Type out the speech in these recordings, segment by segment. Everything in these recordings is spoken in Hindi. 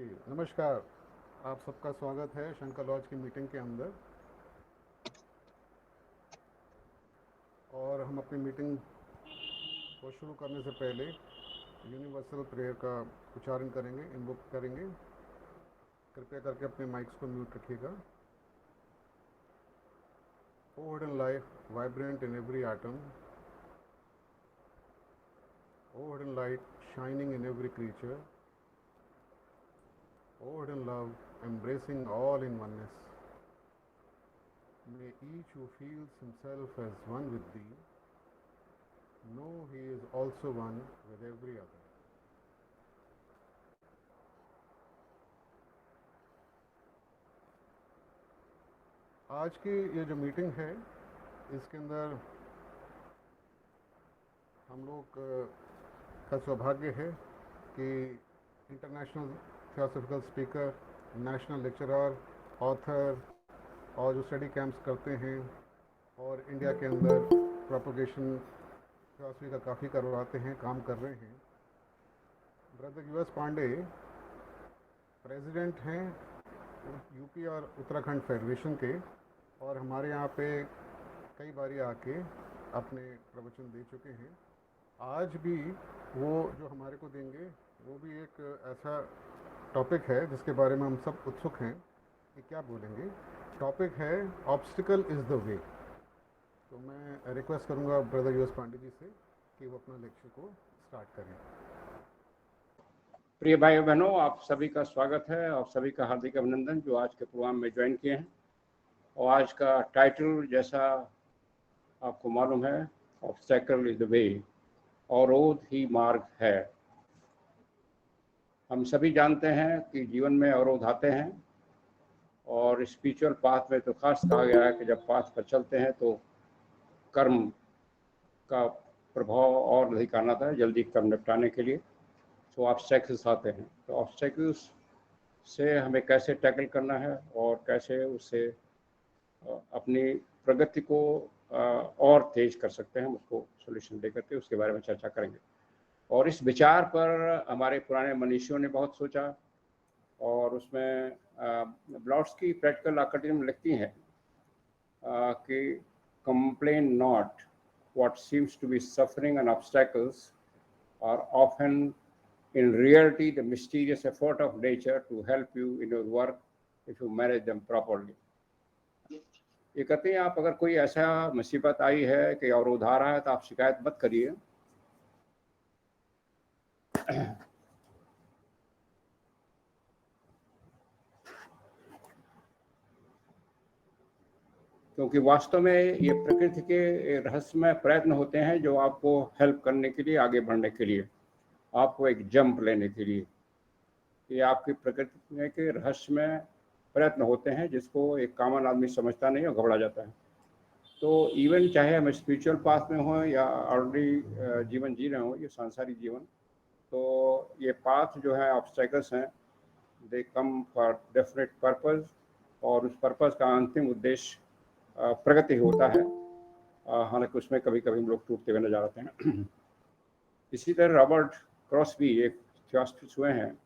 जी, नमस्कार। आप सबका स्वागत है शंकर लॉज की मीटिंग के अंदर। और हम अपनी मीटिंग को शुरू करने से पहले यूनिवर्सल प्रेयर का उच्चारण करेंगे, इन्वोक करेंगे। कृपया करके अपने माइक्स को म्यूट रखिएगा। O hidden life, vibrant in every atom. O hidden light, shining in every creature. O hidden love, embracing all in oneness. May each who feels himself as one with thee know he is also one with every other. आज की ये जो मीटिंग है, इसके अंदर हम लोग का सौभाग्य है कि international theosophical speaker, national lecturer, author और जो स्टडी कैंप्स करते हैं और इंडिया के अंदर प्रोपोगेशन थियोसॉफी का काफ़ी करवाते हैं, काम कर रहे हैं, ब्रदर यूएस पांडे प्रेसिडेंट हैं यूपी और उत्तराखंड फेडरेशन के, और हमारे यहाँ पे कई बारी आके अपने प्रवचन दे चुके हैं। आज भी वो जो हमारे को देंगे वो भी एक ऐसा टॉपिक है जिसके बारे में हम सब उत्सुक हैं कि क्या बोलेंगे। टॉपिक है ऑब्स्टिकल इज़ द वे। तो मैं रिक्वेस्ट करूँगा ब्रदर यूएस पांडे जी से कि वो अपना लेक्चर को स्टार्ट करें। प्रिय भाई बहनों, आप सभी का स्वागत है और सभी का हार्दिक अभिनंदन जो आज के प्रोग्राम में ज्वाइन किए हैं। और आज का टाइटल जैसा आपको मालूम है, ऑब्स्टेकल इज द वे, अवरोध ही मार्ग है। हम सभी जानते हैं कि जीवन में अवरोध आते हैं और स्पिरिचुअल पाथ में तो खास कहा गया है कि जब पाथ पर चलते हैं तो कर्म का प्रभाव और अधिक आना था जल्दी कर्म निपटाने के लिए। तो ऑब्स्टेकल्स आते हैं, तो ऑब्स्टेकल्स से हमें कैसे टैकल करना है और कैसे उससे अपनी प्रगति को और तेज कर सकते हैं, उसको सोल्यूशन दे करके उसके बारे में चर्चा करेंगे। और इस विचार पर हमारे पुराने मनीषियों ने बहुत सोचा और उसमें ब्लॉट्सकी प्रैक्टिकल अकेडमी लिखती हैं कि complain not what seems to be suffering and obstacles are often in reality the mysterious effort of nature to help you in your work if you manage them properly. ये कहते हैं आप अगर कोई ऐसा मुसीबत आई है कि अवरोध आ रहा है तो आप शिकायत मत करिए, क्योंकि वास्तव में ये प्रकृति के रहस्यमय प्रयत्न होते हैं जो आपको हेल्प करने के लिए, आगे बढ़ने के लिए, आपको एक जंप लेने के लिए। ये आपकी प्रकृति के रहस्यमय प्रयत्न होते हैं जिसको एक कॉमन आदमी समझता नहीं और घबरा जाता है। तो इवन चाहे हम स्पिरिचुअल पाथ में हों या ऑलरेडी जीवन जी रहे हों, ये सांसारिक जीवन, तो ये पाथ जो है ऑब्स्टेकल्स हैं, दे कम फॉर डेफिनेट पर्पस, और उस पर्पस का अंतिम उद्देश्य प्रगति होता है। हालांकि उसमें कभी कभी हम लोग टूटते हुए नजर आते हैं। इसी तरह रॉबर्ट क्रॉसबी एक थियोसॉफिस्ट हुए हैं,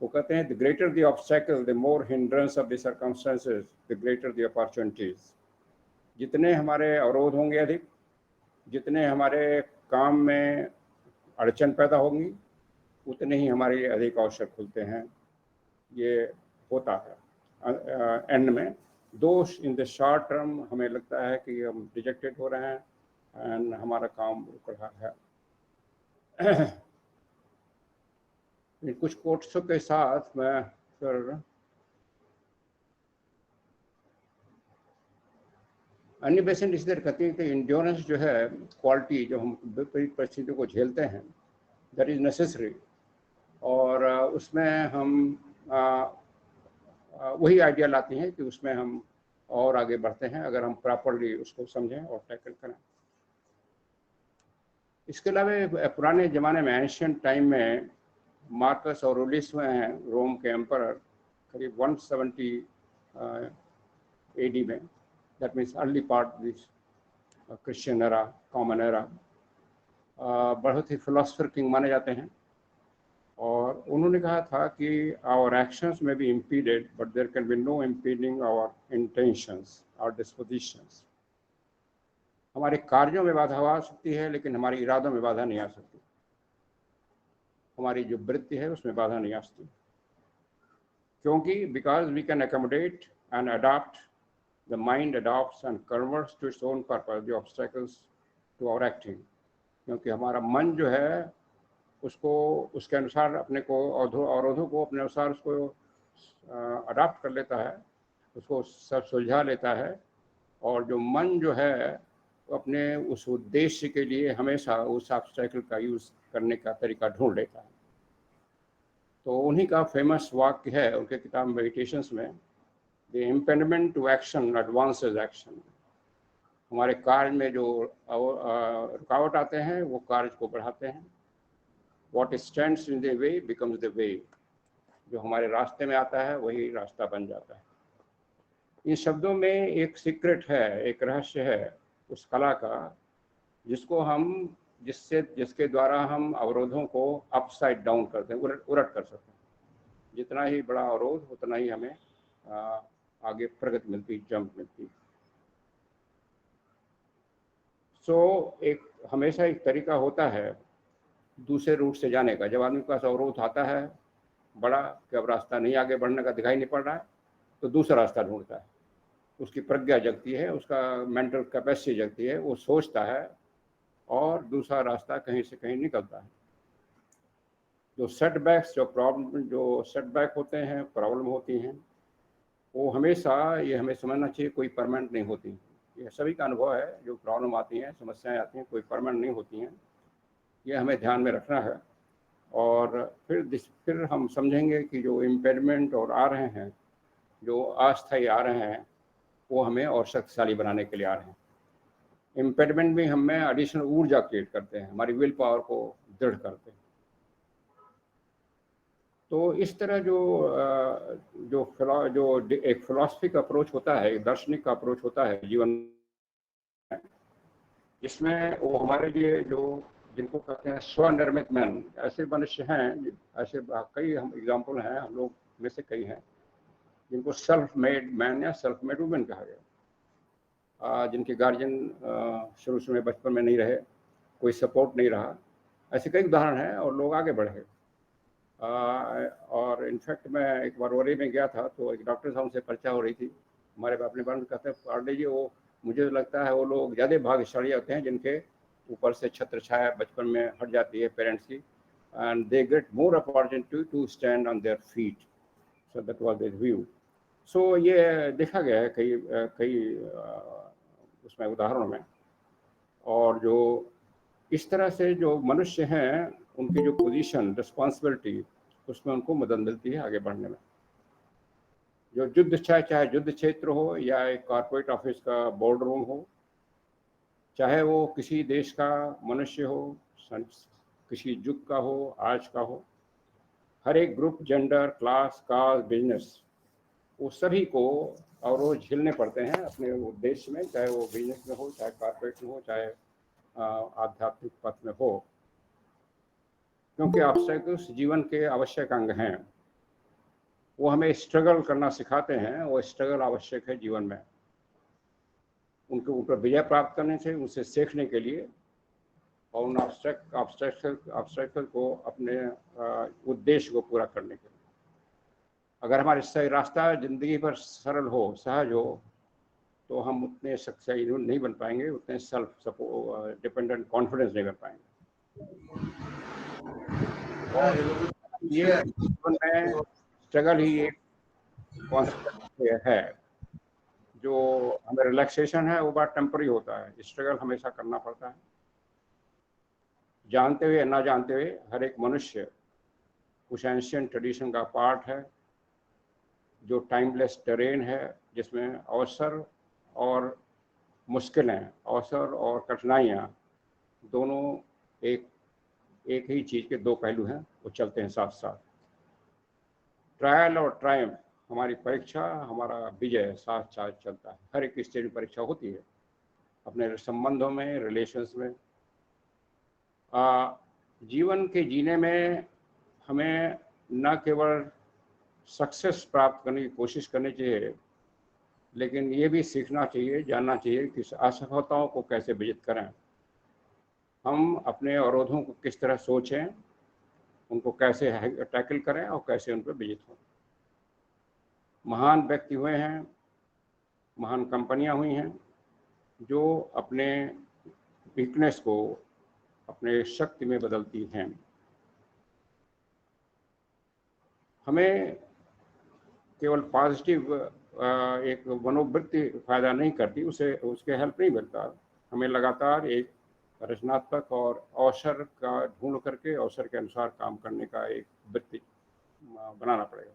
वो कहते हैं the greater the obstacle the more hindrance of the circumstances the greater the opportunities. जितने हमारे अवरोध होंगे अधिक, जितने हमारे काम में अड़चन पैदा होंगी, उतने ही हमारे अधिक अवसर खुलते हैं। ये होता है एंड में। दोष इन द शॉर्ट टर्म हमें लगता है कि हम रिजेक्टेड हो रहे हैं एंड हमारा काम रुक रहा है। इन कुछ कोट्सों के साथ मैं फिर अन्य पेशेंट इस तरह कहते हैं कि इंड्योरेंस जो है क्वालिटी जो हम विपरीत परिस्थितियों को झेलते हैं, दैट इज नेसेसरी। और उसमें हम वही आइडिया लाते हैं कि उसमें हम और आगे बढ़ते हैं अगर हम प्रॉपरली उसको समझें और टैकल करें। इसके अलावा पुराने ज़माने में एंशियंट टाइम में मार्कस ऑरेलियस हुए हैं, रोम के एम्परर, करीब 170 AD में, that means early part this Christian era, common era. बहुत ही फिलोसफर किंग माने जाते हैं और उन्होंने कहा था कि आवर एक्शंस में be impeded but there can be no impeding our intentions और डिस्पोजिशंस। हमारे कार्यों में बाधा आ सकती है लेकिन हमारे इरादों में बाधा नहीं आ सकती। हमारी जो वृत्ति है उसमें बाधा नहीं आ सकती, क्योंकि because we can accommodate and adapt, the mind adapts and converts to its own purpose the obstacles to our acting. क्योंकि हमारा मन जो है उसको उसके अनुसार अपने को अवरोधों को अपने अनुसार उसको अडॉप्ट कर लेता है, उसको सब सुलझा लेता है। और जो मन जो है वो अपने उस उद्देश्य के लिए हमेशा उस ऑब्स्टेकल का यूज़ करने का तरीका ढूंढ लेता है। तो उन्हीं का फेमस वाक्य है उनके किताब मेडिटेशंस में, the impediment to action advances action. हमारे कार्य में जो रुकावट आते हैं वो कार्य को बढ़ाते हैं। What stands in the way becomes the way। जो हमारे रास्ते में आता है वही रास्ता बन जाता है। इन शब्दों में एक सीक्रेट है, एक रहस्य है उस कला का, जिसके द्वारा हम अवरोधों को अपसाइड डाउन करते हैं, उलट कर सकते हैं। जितना ही बड़ा अवरोध उतना ही हमें आगे प्रगति मिलती, जंप मिलती। एक हमेशा एक तरीका होता है दूसरे रूट से जाने का। जब आदमी के पास अवरोध आता है बड़ा कि अब रास्ता नहीं आगे बढ़ने का दिखाई नहीं पड़ रहा है, तो दूसरा रास्ता ढूंढता है। उसकी प्रज्ञा जगती है, उसका मेंटल कैपेसिटी जगती है, वो सोचता है और दूसरा रास्ता कहीं से कहीं निकलता है। जो सेटबैक्स, जो सेटबैक होते हैं, प्रॉब्लम होती हैं, वो हमेशा, ये हमें समझना चाहिए, कोई परमानेंट नहीं होती। ये सभी का अनुभव है, जो प्रॉब्लम आती हैं, समस्याएं आती हैं, कोई परमानेंट नहीं होती हैं। ये हमें ध्यान में रखना है। और फिर हम समझेंगे कि जो इम्पेडिमेंट और आ रहे हैं, जो अस्थायी आ रहे हैं, वो हमें और शक्तिशाली बनाने के लिए आ रहे हैं। इम्पेडिमेंट भी हमें एडिशनल ऊर्जा क्रिएट करते हैं, हमारी विल पावर को दृढ़ करते हैं। तो इस तरह जो एक फिलॉसफिक अप्रोच होता है, एक दार्शनिक का अप्रोच होता है जीवन में, जिसमें वो हमारे लिए जो जिनको कहते हैं स्वनिर्मित मैन, ऐसे मनुष्य हैं, ऐसे कई हम एग्जाम्पल हैं, हम लोग में से कई हैं जिनको सेल्फ मेड मैन या सेल्फ मेड वुमेन कहा गया, जिनके गार्जियन शुरू में बचपन में नहीं रहे, कोई सपोर्ट नहीं रहा। ऐसे कई उदाहरण हैं और लोग आगे बढ़े। और इनफैक्ट मैं एक बार वरी में गया था, तो एक डॉक्टर साहब से चर्चा हो रही थी। हमारे अपने बारे में कहते हैं, पांडे जी, वो मुझे लगता है वो लोग ज़्यादा भाग्यशाली होते हैं जिनके ऊपर से छत्र छाया बचपन में हट जाती है पेरेंट्स की, and they get more opportunity to stand on their feet. So that was their view. So ये देखा गया है कई उसमें उदाहरणों में। और जो इस तरह से जो मनुष्य हैं, उनकी जो पोजीशन, रिस्पॉन्सिबिलिटी, उसमें उनको मदद मिलती है आगे बढ़ने में। जो युद्ध, चाहे युद्ध क्षेत्र हो या एक कॉर्पोरेट ऑफिस का बोर्ड रूम हो, चाहे वो किसी देश का मनुष्य हो, किसी युग का हो, आज का हो, हर एक group, gender, class, caste, business, वो सभी को अवरोध झेलने पड़ते हैं अपने उद्देश्य में, चाहे वो बिजनेस में हो, चाहे कॉर्पोरेट में हो, चाहे आध्यात्मिक पथ में हो। क्योंकि ऑब्स्टेकल्स जीवन के आवश्यक अंग हैं, वो हमें स्ट्रगल करना सिखाते हैं। वो स्ट्रगल आवश्यक है जीवन में, उनके ऊपर विजय प्राप्त करने से, उनसे सीखने के लिए, और उन ऑब्स्टेकल को अपने उद्देश्य को पूरा करने के लिए। अगर हमारे सही रास्ता जिंदगी भर सरल हो, सहज हो, तो हम उतने शक्तिशाली नहीं बन पाएंगे, उतने सेल्फ डिपेंडेंट कॉन्फिडेंस नहीं बन पाएंगे। और ये जीवन में स्ट्रगल ही एक कॉन्सेप्ट है। जो हमें रिलैक्सेशन है वो बात टेम्पररी होता है, स्ट्रगल हमेशा करना पड़ता है। जानते हुए ना जानते हुए हर एक मनुष्य उस एंशिएंट ट्रेडिशन का पार्ट है, जो टाइमलेस टेरेन है, जिसमें अवसर और मुश्किलें, अवसर और कठिनाइयाँ दोनों एक ही चीज़ के दो पहलू हैं, वो चलते हैं साथ साथ। ट्रायल और ट्रायम्फ, हमारी परीक्षा, हमारा विजय साथ साथ चलता है। हर एक स्टेज में परीक्षा होती है, अपने संबंधों में, रिलेशंस में। जीवन के जीने में हमें न केवल सक्सेस प्राप्त करने की कोशिश करनी चाहिए, लेकिन ये भी सीखना चाहिए, जानना चाहिए कि असफलताओं को कैसे विजित करें। हम अपने अवरोधों को किस तरह सोचें, उनको कैसे टैकल करें और कैसे उन पर विजित हों। महान व्यक्ति हुए हैं, महान कंपनियां हुई हैं जो अपने वीकनेस को अपने शक्ति में बदलती हैं। हमें केवल पॉजिटिव एक मनोवृत्ति फायदा नहीं करती, उसे उसके हेल्प नहीं मिलता। हमें लगातार एक रचनात्मक और अवसर का ढूंढ करके अवसर के अनुसार काम करने का एक वृत्ति बनाना पड़ेगा।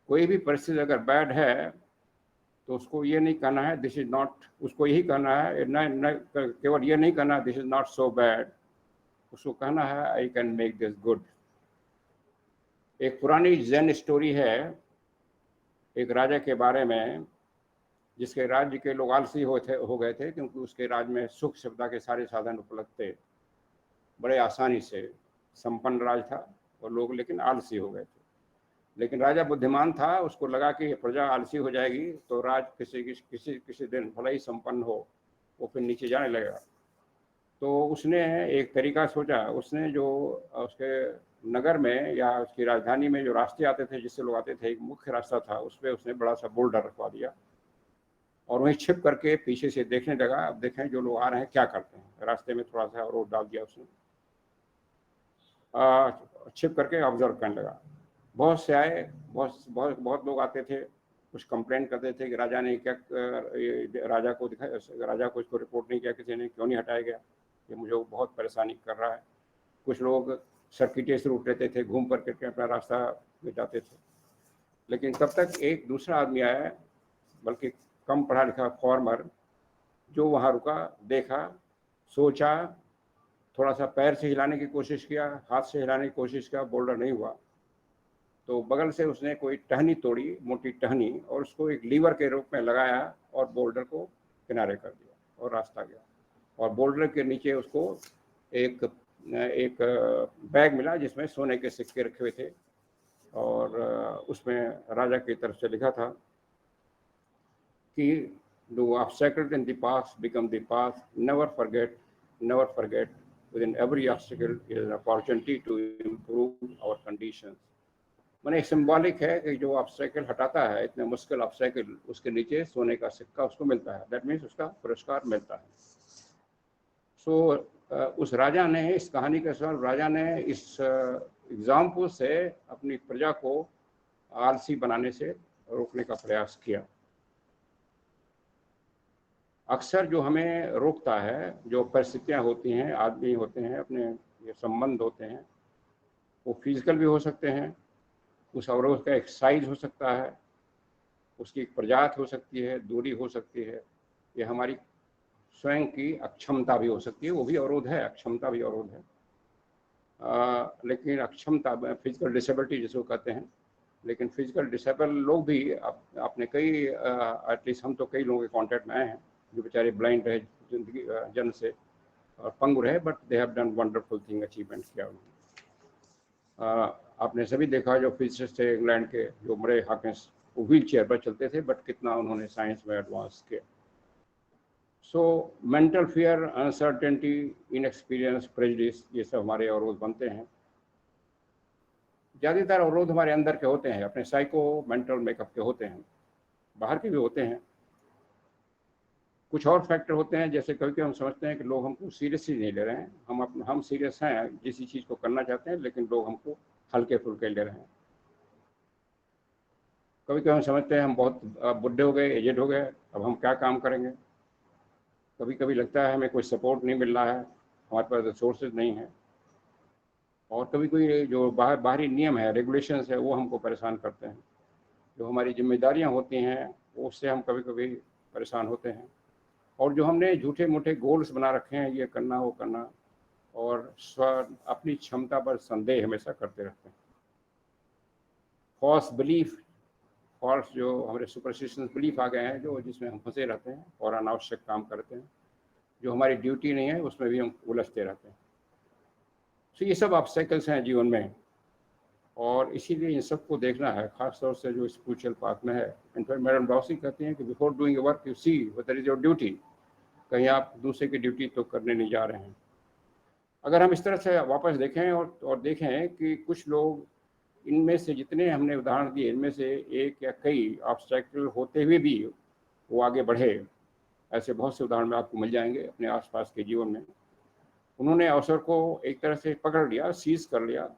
कोई भी परिस्थिति अगर बैड है तो उसको ये नहीं कहना है दिस इज नॉट, उसको यही कहना है न केवल ये नहीं कहना this is not so bad, उसको कहना है I can make this good. एक पुरानी जैन स्टोरी है एक राजा के बारे में जिसके राज्य के लोग आलसी हो गए थे, क्योंकि उसके राज्य में सुख सुविधा के सारे साधन उपलब्ध थे, बड़े आसानी से संपन्न राज था और लोग लेकिन आलसी हो गए थे। लेकिन राजा बुद्धिमान था, उसको लगा कि प्रजा आलसी हो जाएगी तो राज किसी दिन भले ही संपन्न हो वो फिर नीचे जाने लगेगा। तो उसने एक तरीका सोचा, उसने जो उसके नगर में या उसकी राजधानी में जो रास्ते आते थे जिससे लोग आते थे, एक मुख्य रास्ता था, उस पर उसने बड़ा सा बोल्डर रखवा दिया और वहीं छिप करके पीछे से देखने लगा, अब देखें जो लोग आ रहे हैं क्या करते हैं। रास्ते में थोड़ा सा रोड डाल दिया उसने, छिप करके ऑब्जर्व करने लगा। बहुत से आए, बहुत लोग आते थे, कुछ कंप्लेंट करते थे कि राजा ने क्या राजा को इसको रिपोर्ट नहीं किया, किसी ने क्यों नहीं हटाया गया, ये मुझे बहुत परेशानी कर रहा है। कुछ लोग सर्किटियस रूट लेते थे, घूम कर के अपना रास्ता मिटाते थे। लेकिन तब तक एक दूसरा आदमी आया, बल्कि कम पढ़ा लिखा फॉर्मर, जो वहाँ रुका, देखा, सोचा, थोड़ा सा पैर से हिलाने की कोशिश किया, हाथ से हिलाने की कोशिश किया, बोल्डर नहीं हुआ। तो बगल से उसने कोई टहनी तोड़ी, मोटी टहनी, और उसको एक लीवर के रूप में लगाया और बोल्डर को किनारे कर दिया और रास्ता गया। और बोल्डर के नीचे उसको एक बैग मिला जिसमें सोने के सिक्के रखे हुए थे और उसमें राजा की तरफ से लिखा था कि do obstacles in the past become the past, never forget within every obstacle is an opportunity to improve our conditions। मैंने सिंबॉलिक है कि जो ऑब्स्टेकल हटाता है, इतने मुश्किल ऑब्स्टेकल, उसके नीचे सोने का सिक्का उसको मिलता है, दैट मीन्स उसका पुरस्कार मिलता है। सो उस राजा ने, इस कहानी के अनुसार राजा ने इस एग्जाम्पल से अपनी प्रजा को आलसी बनाने से रोकने का प्रयास किया। अक्सर जो हमें रोकता है, जो परिस्थितियां होती हैं, आदमी होते हैं, अपने ये संबंध होते हैं, वो फिजिकल भी हो सकते हैं, उस अवरोध का एक साइज हो सकता है, उसकी एक प्रजाति हो सकती है, दूरी हो सकती है, ये हमारी स्वयं की अक्षमता भी हो सकती है, वो भी अवरोध है, अक्षमता भी अवरोध है। लेकिन अक्षमता फिजिकल डिसेबिलिटी जिसको कहते हैं, लेकिन फिजिकल डिसेबल लोग भी अपने कई एटलीस्ट हम तो कई लोगों के कॉन्टेक्ट में आए हैं जो बेचारे ब्लाइंड रहे जिंदगी जन्म से और पंगु रहे, but they have done wonderful thing, achievement किया उन्होंने। आपने सभी देखा जो फिजिसिस्ट थे इंग्लैंड के, जो मरे हॉकिंस, वो व्हील चेयर पर चलते थे, बट कितना उन्होंने साइंस में एडवांस किया। So mental fear, uncertainty, inexperience, prejudice, ये सब हमारे अवरोध बनते हैं। ज़्यादातर अवरोध हमारे अंदर के होते हैं, अपने साइको मेंटल मेकअप के होते हैं, बाहर के भी होते हैं। कुछ और फैक्टर होते हैं, जैसे कभी हम समझते हैं कि लोग हमको सीरियसली नहीं ले रहे हैं, हम सीरियस हैं किसी चीज़ को करना चाहते हैं, लेकिन लोग हमको हल्के फुल्के ले रहे हैं। कभी हम समझते हैं हम बहुत बुढ़े हो गए, एजेड हो गए, अब हम क्या काम करेंगे। कभी कभी लगता है हमें कोई सपोर्ट नहीं मिल रहा है, हमारे पास रिसोर्सेज नहीं है। और कभी कोई जो बाहरी नियम है, रेगुलेशंस है, वो हमको परेशान करते हैं। जो हमारी जिम्मेदारियां होती हैं उससे हम कभी कभी परेशान होते हैं। और जो हमने झूठे मूठे गोल्स बना रखे हैं, ये करना वो करना, और अपनी क्षमता पर संदेह हमेशा करते रहते हैं। फॉल्स बिलीफ, फॉल्स जो हमारे सुपरस्टिशंस बिलीफ आ गए हैं, जो जिसमें हम फंसे रहते हैं और अनावश्यक काम करते हैं, जो हमारी ड्यूटी नहीं है उसमें भी हम उलझते रहते हैं। तो ये सब ऑब्स्टेकल्स हैं जीवन में, और इसीलिए इन सबको देखना है, खास तौर से जो स्पिरिचुअल पाथ में है। इनफैक्ट मैडम डॉसी कहती हैं कि before doing work you see whether is your duty, कहीं आप दूसरे की ड्यूटी तो करने नहीं जा रहे हैं। अगर हम इस तरह से वापस देखें और देखें कि कुछ लोग, इनमें से जितने हमने उदाहरण दिए, इनमें से एक या कई ऑब्स्टेकल होते हुए भी वो आगे बढ़े, ऐसे बहुत से उदाहरण में आपको मिल जाएंगे अपने आसपास के जीवन में। उन्होंने अवसर को एक तरह से पकड़ लिया, सीज कर लिया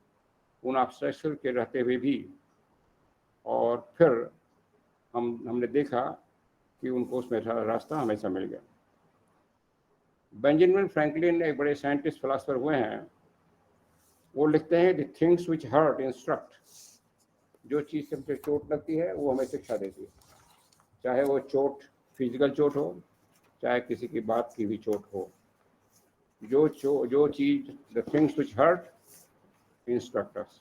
उन ऑब्स्टेकल के रहते हुए भी, और फिर हमने देखा कि उनको उसमें रास्ता हमेशा मिल गया। बेंजामिन फ्रैंकलिन एक बड़े साइंटिस्ट फिलासफर हुए हैं, वो लिखते हैं the things which hurt instruct, जो चीज़ सबसे चोट लगती है वो हमें शिक्षा देती है, चाहे वो चोट फिजिकल चोट हो, चाहे किसी की बात की भी चोट हो। जो चीज़, the things which hurt instruct us.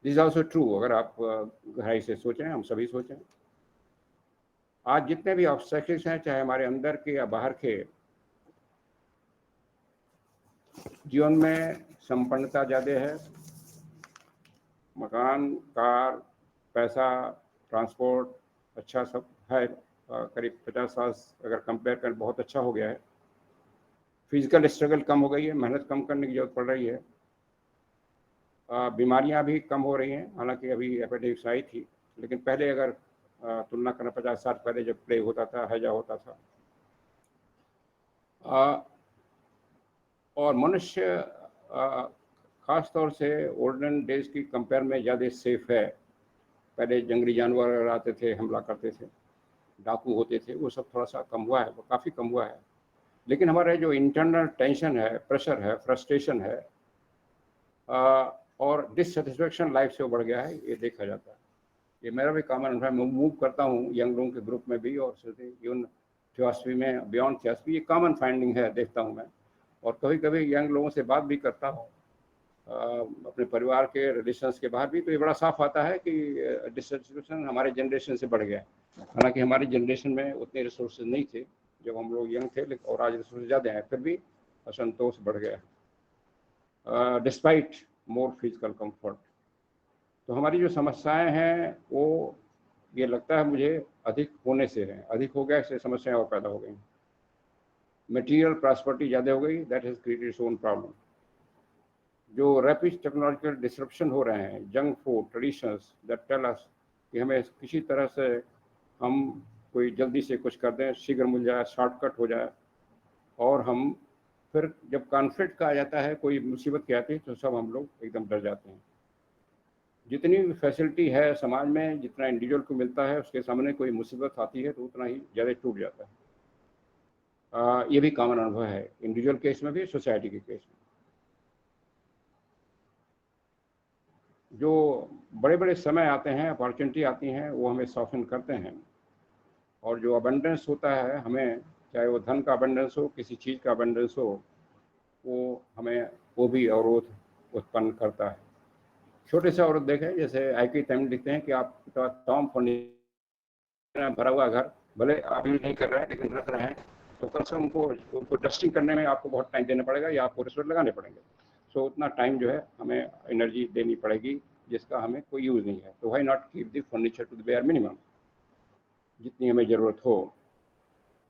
This is also true, अगर आप गहराई से सोचें, हम सभी सोचें। आज जितने भी ऑब्स्टेकल्स हैं, चाहे हमारे अंदर के या बाहर के, जीवन में संपन्नता ज़्यादा है, मकान, कार, पैसा, ट्रांसपोर्ट अच्छा सब है, करीब 50 साल अगर कंपेयर करें बहुत अच्छा हो गया है। फिजिकल स्ट्रगल कम हो गई है, मेहनत कम करने की जरूरत पड़ रही है। बीमारियां भी कम हो रही हैं, हालांकि अभी एपिडेमिक्स आई थी, लेकिन पहले अगर तुलना करना 50 साल पहले जब प्लेग होता था, हैजा होता था, और मनुष्य खास तौर से ओल्डन डेज की कंपेयर में ज़्यादा सेफ है। पहले जंगली जानवर आते थे, हमला करते थे, डाकू होते थे, वो सब थोड़ा सा कम हुआ है, वो काफ़ी कम हुआ है। लेकिन हमारे जो इंटरनल टेंशन है, प्रेशर है, फ्रस्ट्रेशन है, और डिससेटिस्फेक्शन लाइफ से वो बढ़ गया है, ये देखा जाता है। ये मेरा भी कॉमन अनुभव है। मैं मूव करता हूँ यंग लोगों के ग्रुप में भी, और इवन थियोसफी में, बियॉन्ड थियोसफी, ये कॉमन फाइंडिंग है, देखता हूँ मैं। और कभी कभी यंग लोगों से बात भी करता हूँ, अपने परिवार के रिलेशंस के बाहर भी, तो ये बड़ा साफ आता है कि डिससेटिस्फेक्शन हमारे जनरेशन से बढ़ गया है। हालांकि हमारी जनरेशन में उतने रिसोर्सेज नहीं थे जब हम लोग यंग थे, लेकिन और आज रिसोर्सेज ज़्यादा हैं, फिर भी असंतोष बढ़ गया है डिस्पाइट मोर फिजिकल कंफर्ट। तो हमारी जो समस्याएं हैं वो, ये लगता है मुझे, अधिक होने से हैं, अधिक हो गया, इससे समस्याएं और पैदा हो गई। मटेरियल प्रॉस्पेरिटी ज़्यादा हो गई, that has created its own problem. जो रैपिड टेक्नोलॉजिकल डिसरप्शन हो रहे हैं, junk food traditions that tell us कि हमें किसी तरह से हम कोई जल्दी से कुछ कर दें, शीघ्र मिल जाए, शॉर्टकट हो जाए, और हम फिर जब कॉन्फ्लिक्ट का आ जाता है, कोई मुसीबत की आती है, तो सब हम लोग एकदम डर जाते हैं। जितनी भी फैसिलिटी है समाज में, जितना इंडिविजुअल को मिलता है, उसके सामने कोई मुसीबत आती है तो उतना ही ज़्यादा टूट जाता है। ये भी कॉमन अनुभव है, इंडिविजुअल केस में भी, सोसाइटी के केस में। जो बड़े बड़े समय आते हैं, अपॉर्चुनिटी आती हैं, वो हमें सॉफ्टन करते हैं, और जो अबंडेंस होता है हमें, चाहे वो धन का अबंडेंस हो, किसी चीज़ का अबंडेंस हो, वो हमें वो भी अवरोध उत्पन्न करता है। छोटे से अवरोध देखें, जैसे आई की टाइम लिखते हैं कि आप टॉम फर्नीचर भरा हुआ घर, भले आप यूज नहीं कर रहे हैं लेकिन रख रहे हैं, तो कम से कम उनको डस्टिंग करने में आपको बहुत टाइम देना पड़ेगा, या आपको रिश्वत लगाने पड़ेंगे। सो उतना टाइम जो है हमें एनर्जी देनी पड़ेगी, जिसका हमें कोई यूज़ नहीं है। तो why not keep the furniture to the bare minimum, जितनी हमें ज़रूरत हो।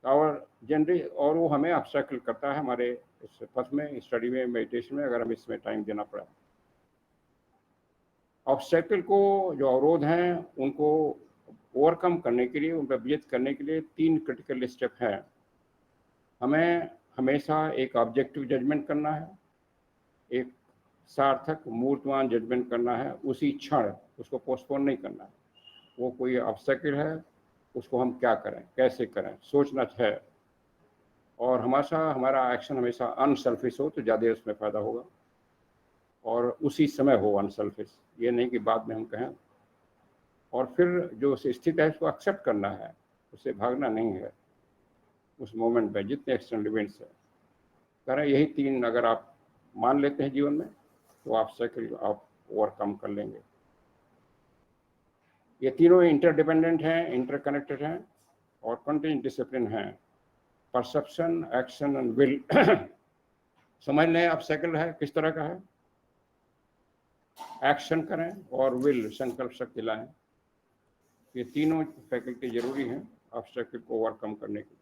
और जनरली, और वो हमें ऑब्स्टेकल करता है हमारे इस पथ में, स्टडी में, मेडिटेशन में, अगर हम इसमें टाइम देना पड़ा। ऑब्स्टेकल को, जो अवरोध हैं, उनको ओवरकम करने के लिए, उन पर विजय करने के लिए 3 क्रिटिकल स्टेप हैं। हमें हमेशा एक ऑब्जेक्टिव जजमेंट करना है, एक सार्थक मूर्तवान जजमेंट करना है, उसी क्षण, उसको पोस्टपोन नहीं करना है। वो कोई ऑब्स्टेकल है, उसको हम क्या करें, कैसे करें, सोचना है। और हमारा एक्शन हमेशा अनसेल्फिश हो तो ज़्यादा उसमें फ़ायदा होगा, और उसी समय हो अनसेल्फिश, ये नहीं कि बाद में हम कहें। और फिर जो स्थिति है उसको एक्सेप्ट करना है, उससे भागना नहीं है। उस मोमेंट में जितने एक्सटर्नल इवेंट्स है करें, यही 3 अगर आप मान लेते हैं जीवन में, तो आप ओवरकम कर लेंगे। ये तीनों इंटरडिपेंडेंट हैं, इंटरकनेक्टेड हैं, और कंटिन्यूस डिसिप्लिन हैं। Perception, action and will. समझ लें ऑब्स्टेकल है किस तरह का है, एक्शन करें और विल, संकल्प शक्ति लाएं। ये तीनों फैकल्टी जरूरी हैं ऑब्स्टेकल को ओवरकम करने के लिए।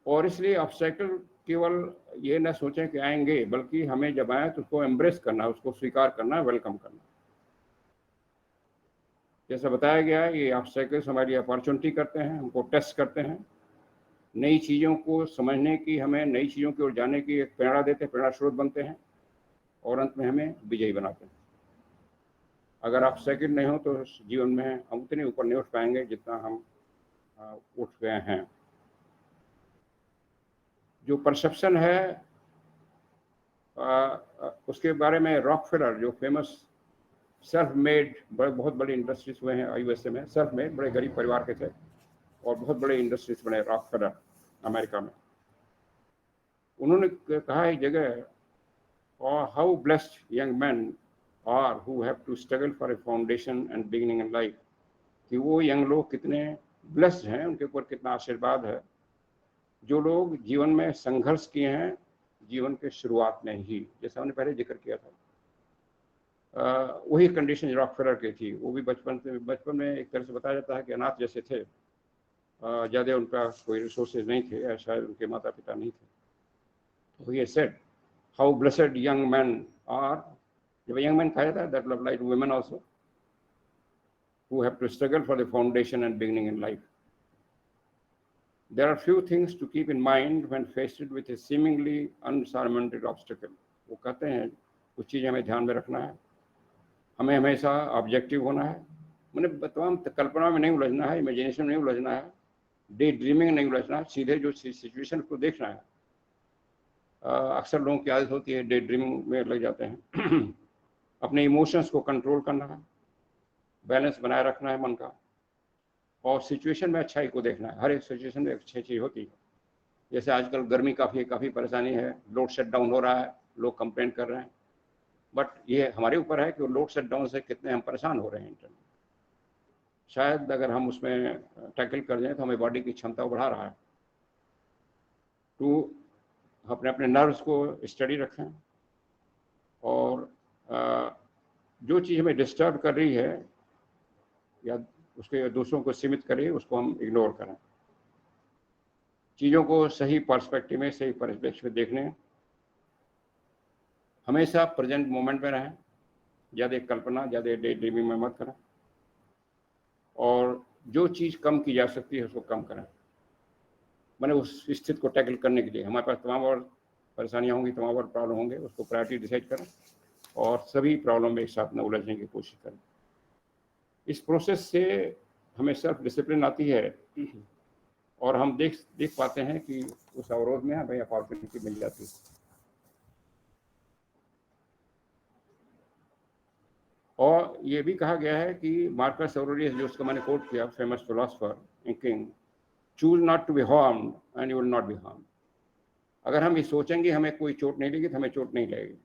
और इसलिए ऑब्स्टेकल केवल ये ना सोचें कि आएंगे, बल्कि हमें जब आए तो उसको एम्ब्रेस करना, उसको स्वीकार करना, वेलकम करना। जैसा बताया गया है, ये ऑब्स्टेकल्स हमारी अपॉर्चुनिटी करते हैं, हमको टेस्ट करते हैं, नई चीज़ों को समझने की, हमें नई चीज़ों की ओर जाने की एक प्रेरणा देते हैं, प्रेरणा स्रोत बनते हैं और अंत में हमें विजयी बनाते हैं। अगर ऑब्स्टेकल नहीं हो तो जीवन में हम उतने ऊपर नहीं उठ पाएंगे जितना हम उठ गए हैं। जो परसेप्शन है उसके बारे में रॉकफेलर, जो फेमस सेल्फ मेड, बहुत बड़े इंडस्ट्रीज हुए हैं यूएसए में, सेल्फ मेड, बड़े गरीब परिवार के थे और बहुत बड़े इंडस्ट्रीज बने रॉकफेलर अमेरिका में। उन्होंने कहा एक जगह, how blessed young man are who have to struggle for a foundation and beginning in life, कि वो यंग लोग कितने ब्लेस्ड हैं, उनके ऊपर कितना आशीर्वाद है जो लोग जीवन में संघर्ष किए हैं जीवन के शुरुआत में ही। जैसा हमने पहले जिक्र किया था, वही कंडीशन रॉकफेलर की थी। वो भी बचपन में एक तरह से बताया जाता है कि अनाथ जैसे थे, ज़्यादा उनका कोई रिसोर्सेज नहीं थे, या शायद उनके माता पिता नहीं थे। तो ये said how blessed young man are, जब यंग मैन कहा जाता है, that apply to women also who have to struggle for the foundation and beginning in life. There are few things to keep in mind when faced with a seemingly unsurmounted obstacle. वो कहते हैं कुछ चीज़ें हमें ध्यान में रखना है, हमें हमेशा ऑब्जेक्टिव होना है, मैंने तमाम कल्पना में नहीं उलझना है, इमेजिनेशन में नहीं उलझना है, डे ड्रीमिंग नहीं उलझना है, सीधे जो सिचुएशन को देखना है। अक्सर लोगों की आदत होती है डे ड्रीमिंग में लग जाते हैं। अपने इमोशंस को कंट्रोल करना है, बैलेंस बनाए रखना है मन का, और सिचुएशन में अच्छाई को देखना है। हर एक सिचुएशन में अच्छी चीज़ होती है। जैसे आजकल गर्मी काफ़ी परेशानी है, लोड शट डाउन हो रहा है, लोग कंप्लेंट कर रहे हैं, बट ये हमारे ऊपर है कि वो लोड शट डाउन से कितने हम परेशान हो रहे हैं इंटरनेट। शायद अगर हम उसमें टैकल कर दें तो हमें बॉडी की क्षमता बढ़ा रहा है। तो अपने नर्व्स को स्टडी रखें, और जो चीज़ हमें डिस्टर्ब कर रही है या उसके दूसरों को सीमित करें, उसको हम इग्नोर करें। चीज़ों को सही पर्सपेक्टिव में, सही परिप्रेक्ष्य में देखने, हमेशा प्रेजेंट मोमेंट में रहें, ज़्यादा कल्पना, ज़्यादा डे ड्रीमिंग में मत करें, और जो चीज़ कम की जा सकती है उसको कम करें। मैंने उस स्थिति को टैकल करने के लिए हमारे पास तमाम और परेशानियाँ होंगी, तमाम और प्रॉब्लम होंगे, उसको प्रायोरिटी डिसाइड करें और सभी प्रॉब्लम में एक साथ न उलझने की कोशिश करें। इस प्रोसेस से हमें सेल्फ डिसिप्लिन आती है और हम देख पाते हैं कि उस अवरोध में हमें अपॉर्चुनिटी मिल जाती है। और ये भी कहा गया है कि मार्कस ऑरेलियस, जो उसका मैंने कोट किया, famous philosopher and king, choose not to be harmed and you will not be harmed. अगर हम ये सोचेंगे हमें कोई चोट नहीं लगी तो हमें चोट नहीं लगेगी।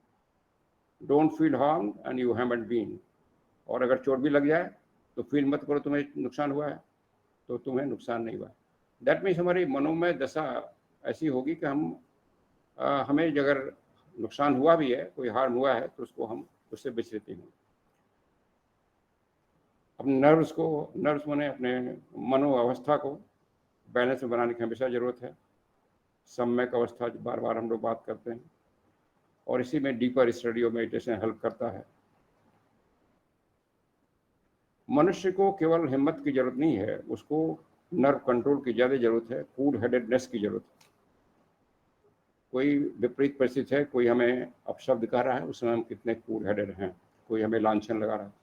Don't feel harmed and you haven't been. और अगर चोट भी लग जाए तो फील मत करो तुम्हें नुकसान हुआ है, तो तुम्हें नुकसान नहीं हुआ। दैट मीन्स हमारी मनोमय दशा ऐसी होगी कि हमें अगर नुकसान हुआ भी है, कोई हार्म हुआ है, तो उसको हम उससे विचलित नहीं। अपने नर्व्स माने अपने मनोअवस्था को बैलेंस में बनाने की हमेशा ज़रूरत है। सम्यक अवस्था बार बार हम लोग बात करते हैं, और इसी में डीपर स्टडी और मेडिटेशन हेल्प करता है। मनुष्य को केवल हिम्मत की जरूरत नहीं है, उसको नर्व कंट्रोल की ज़्यादा जरूरत है, कूल हेडेडनेस की जरूरत है। कोई विपरीत परिस्थिति है, कोई हमें अपशब्द कह रहा है, उसमें हम कितने कूल हेडेड हैं, कोई हमें लांछन लगा रहा है।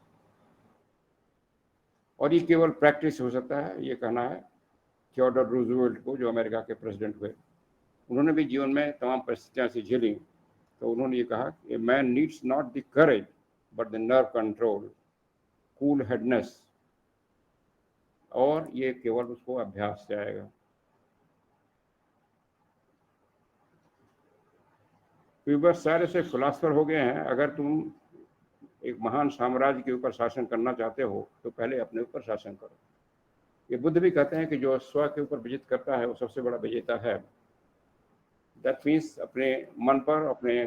और ये केवल प्रैक्टिस हो सकता है। ये कहना है थियोडोर रूजवेल्ट को, जो अमेरिका के प्रेसिडेंट हुए, उन्होंने भी जीवन में तमाम परिस्थितियां से झेली, तो उन्होंने ये कहा कि man needs not the courage but the nerve control, cool headness, और ये केवल उसको अभ्यास से आएगा। तो सारे से फिलासफर हो गए हैं। अगर तुम एक महान साम्राज्य के ऊपर शासन करना चाहते हो तो पहले अपने ऊपर शासन करो। ये बुद्ध भी कहते हैं कि जो स्व के ऊपर विजित करता है वो सबसे बड़ा विजेता है। दैट मीन्स अपने मन पर, अपने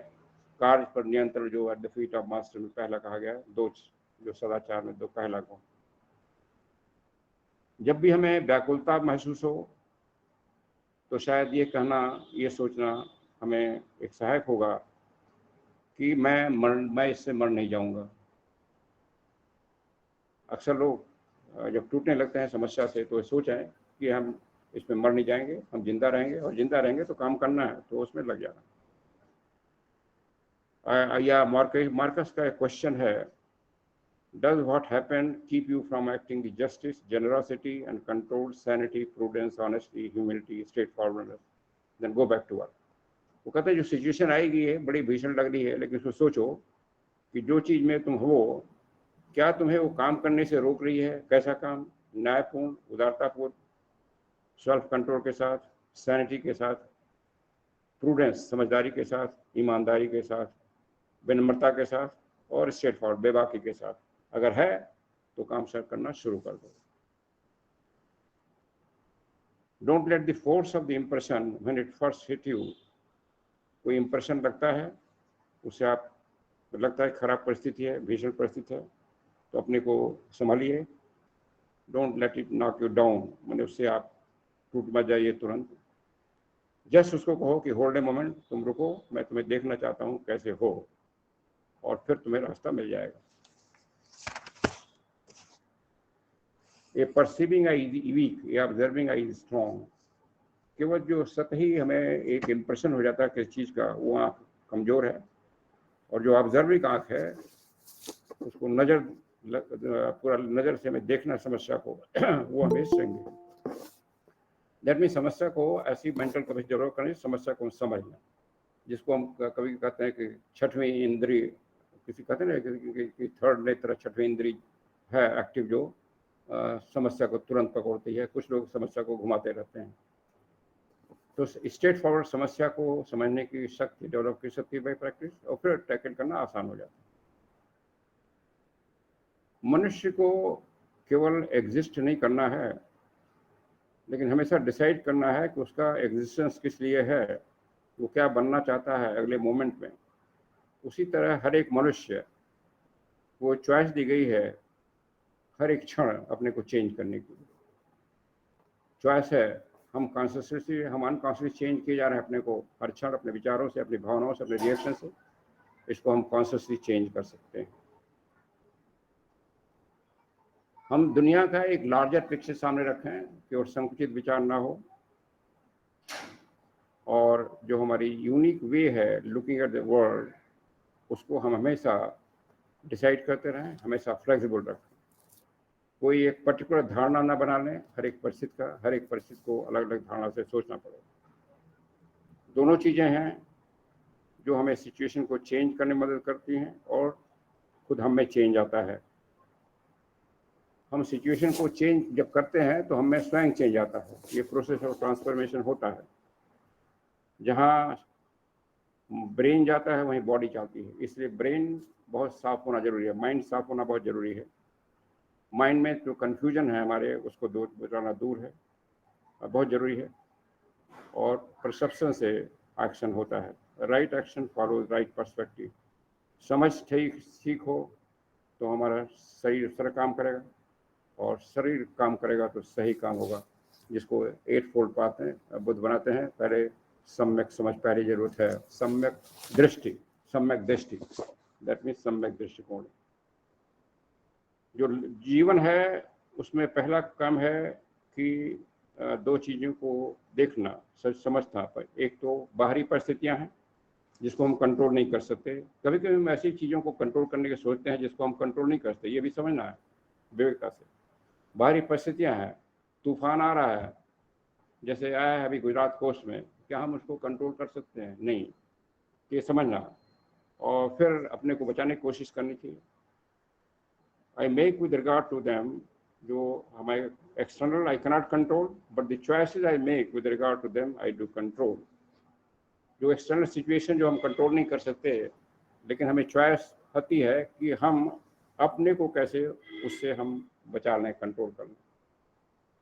कार्य पर नियंत्रण जो at the feet of master में पहला कहा गया, दो जो सदाचार में दो पहला गुण। जब भी हमें व्याकुलता महसूस हो तो शायद ये कहना, ये सोचना हमें एक सहायक होगा कि मैं इससे मर नहीं जाऊंगा। अक्सर लोग जब टूटने लगते हैं समस्या से तो सोचें कि हम इसमें मर नहीं जाएंगे, हम जिंदा रहेंगे, और जिंदा रहेंगे तो काम करना है तो उसमें लग जाना। या मार्कस का एक क्वेश्चन है, does what happened keep you from acting the justice, generosity and control, sanity, prudence, honesty, humility, straightforwardness, then go back to work. वो कहते हैं जो सिचुएशन आएगी है बड़ी भीषण लग रही है, लेकिन उसको सोचो कि जो चीज़ में तुम हो क्या तुम्हें वो काम करने से रोक रही है। कैसा काम? न्यायपूर्ण, उदारतापूर्ण, सेल्फ कंट्रोल के साथ, सैनिटी के साथ, प्रूडेंस समझदारी के साथ, ईमानदारी के साथ, विनम्रता के साथ, और स्ट्रेट फॉरवर्ड बेबाकी के साथ। अगर है तो काम शुरू करना शुरू कर दो। Don't let the force of the impression when it first hit you. कोई इम्प्रेशन लगता है, उससे आप लगता है खराब परिस्थिति है, भीषण परिस्थिति है, तो अपने को संभालिए। Don't let it knock you down, मैंने उससे आप टूट मत जाइए तुरंत। जस्ट उसको कहो कि होल्ड ए मोमेंट, तुम रुको, मैं तुम्हें देखना चाहता हूँ कैसे हो, और फिर तुम्हें रास्ता मिल जाएगा। A perceiving eye is weak, a observing eye is strong. केवल जो सतही हमें एक इम्प्रेशन हो जाता है किसी चीज़ का, वो आँख कमज़ोर है, और जो ऑब्जर्विंग आँख है उसको पूरा नज़र से हमें देखना समस्या को वो हमें स्ट्रेंथ है। दैट मीन समस्या को ऐसी मेंटल कैपेसिटी डेवलप करनी, समस्या को समझना, जिसको हम कभी कहते हैं कि छठवीं इंद्री, किसी कहते हैं ना कि थर्ड नेत्र, छठवीं इंद्री है एक्टिव, जो समस्या को तुरंत पकड़ती है। कुछ लोग समस्या को घुमाते रहते हैं। तो स्ट्रेट फॉरवर्ड समस्या को समझने की शक्ति डेवलप की सकती है बाई प्रैक्टिस, और फिर टैकल करना आसान हो जाता है। मनुष्य को केवल एग्जिस्ट नहीं करना है, लेकिन हमेशा डिसाइड करना है कि उसका एग्जिस्टेंस किस लिए है, वो क्या बनना चाहता है अगले मोमेंट में। उसी तरह हर एक मनुष्य को चॉइस दी गई है हर एक क्षण अपने को चेंज करने की। चॉइस है, हम कॉन्शियसली, हम अनकॉन्शियसली चेंज किए जा रहे हैं अपने को हर क्षण, अपने विचारों से, अपनी भावनाओं से, अपने रिएक्शन से। इसको हम कॉन्शियसली चेंज कर सकते हैं। हम दुनिया का एक लार्जर पिक्चर सामने रखें कि और संकुचित विचार ना हो, और जो हमारी यूनिक वे है लुकिंग एट द वर्ल्ड, उसको हम हमेशा डिसाइड करते रहें, हमेशा फ्लेक्सिबल रखें। कोई एक पर्टिकुलर धारणा ना बना लें हर एक परिस्थिति का, हर एक परिस्थिति को अलग अलग धारणा से सोचना पड़ेगा। दोनों चीज़ें हैं जो हमें सिचुएशन को चेंज करने में मदद करती हैं, और खुद हम में चेंज आता है। हम सिचुएशन को चेंज जब करते हैं तो हमें स्वयं चेंज आता है। ये प्रोसेस ऑफ ट्रांसफॉर्मेशन होता है। जहाँ ब्रेन जाता है वहीं बॉडी जाती है, इसलिए ब्रेन बहुत साफ होना जरूरी है, माइंड साफ होना बहुत जरूरी है। माइंड में जो कन्फ्यूजन है हमारे, उसको बचाना दूर है, बहुत जरूरी है। और परसेप्शन से एक्शन होता है। Right action follows right perspective. समझ ठीक हो तो हमारा शरीर सर काम करेगा, और शरीर काम करेगा तो सही काम होगा, जिसको 8 फोल्ड पाथ हैं बुद्ध बनाते हैं। पहले सम्यक समझ पहली जरूरत है, सम्यक दृष्टि, सम्यक दृष्टि, दैट मीन्स सम्यक दृष्टिकोण। जो जीवन है उसमें पहला काम है कि दो चीज़ों को देखना, समझना। एक तो बाहरी परिस्थितियां हैं जिसको हम कंट्रोल नहीं कर सकते। कभी कभी हम ऐसी चीज़ों को कंट्रोल करने के सोचते हैं जिसको हम कंट्रोल नहीं कर सकते, ये भी समझना है विवेकता से। बाहरी परिस्थितियां हैं, तूफान आ रहा है, जैसे आया है अभी गुजरात कोस्ट में, क्या हम उसको कंट्रोल कर सकते हैं? नहीं, ये समझना, और फिर अपने को बचाने की कोशिश करनी चाहिए। I make with regard to them, जो हमारे external I cannot control, but the choices I make with regard to them I do control। जो एक्सटर्नल सिचुएशन जो हम कंट्रोल नहीं कर सकते, लेकिन हमें चॉइस होती है कि हम अपने को कैसे उससे हम बचा लें, कंट्रोल कर लें।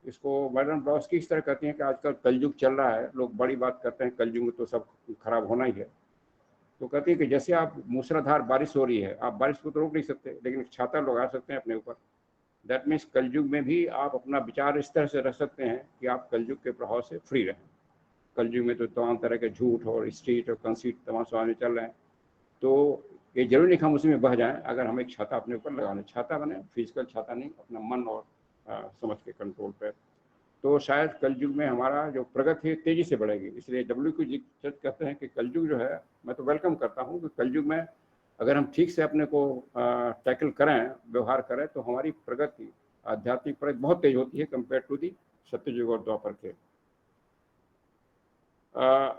इसको मैडम ब्लॉस्की इस तरह कहती हैं कि आजकल कलयुग चल रहा है, लोग बड़ी बात करते हैं कलयुग तो सब खराब होना ही है, तो कहती है कि जैसे आप मूसलाधार बारिश हो रही है, आप बारिश को तो रोक नहीं सकते, लेकिन छाता लगा सकते हैं अपने ऊपर। दैट मीन्स कलयुग में भी आप अपना विचार इस तरह से रख सकते हैं कि आप कलयुग के प्रभाव से फ्री रहें। कलयुग में तो तमाम तरह के झूठ और स्ट्रीट और कंसीट तमाम समाज चल रहे हैं, तो ये जरूरी नहीं कि हम उसमें बह जाएं अगर हम एक छाता अपने ऊपर लगा लें। छाता बने फिजिकल छाता नहीं, अपना मन और समझ के कंट्रोल पे। तो शायद कलयुग में हमारा जो प्रगति है तेजी से बढ़ेगी। इसलिए WQ कहते हैं कि कलयुग जो है, मैं तो वेलकम करता हूँ कि कलयुग में अगर हम ठीक से अपने को टैकल करें, व्यवहार करें, तो हमारी प्रगति, आध्यात्मिक प्रगति बहुत तेज होती है कंपेयर टू दी सत्ययुग और द्वापर के।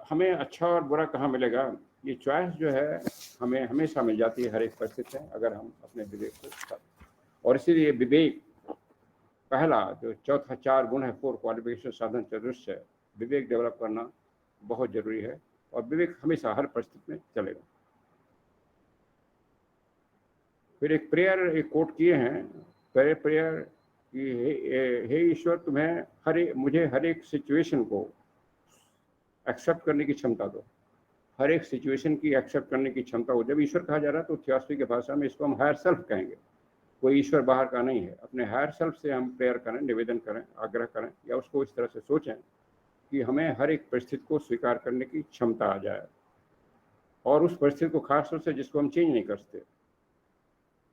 हमें अच्छा और बुरा कहाँ मिलेगा, ये चॉइस जो है हमें हमेशा मिल जाती है हर एक परिस्थिति में, अगर हम अपने विवेक को। और इसीलिए विवेक पहला जो चौथा 4 गुण है, 4 क्वालिफिकेशन साधन चतुष्टय, विवेक डेवलप करना बहुत जरूरी है। और विवेक हमेशा हर परिस्थिति में चलेगा। फिर एक प्रेयर, एक कोट किए हैं प्रेयर कि हे ईश्वर, तुम्हें मुझे हर एक सिचुएशन को एक्सेप्ट करने की क्षमता दो। हर एक सिचुएशन की एक्सेप्ट करने की क्षमता हो। जब ईश्वर कहा जा रहा है तो थियोसॉफी की भाषा में इसको हम हायर सेल्फ कहेंगे। कोई ईश्वर बाहर का नहीं है। अपने हायर सेल्फ से हम प्रेयर करें, निवेदन करें, आग्रह करें, या उसको इस तरह से सोचें कि हमें हर एक परिस्थिति को स्वीकार करने की क्षमता आ जाए, और उस परिस्थिति को खास तौर से जिसको हम चेंज नहीं कर सकते,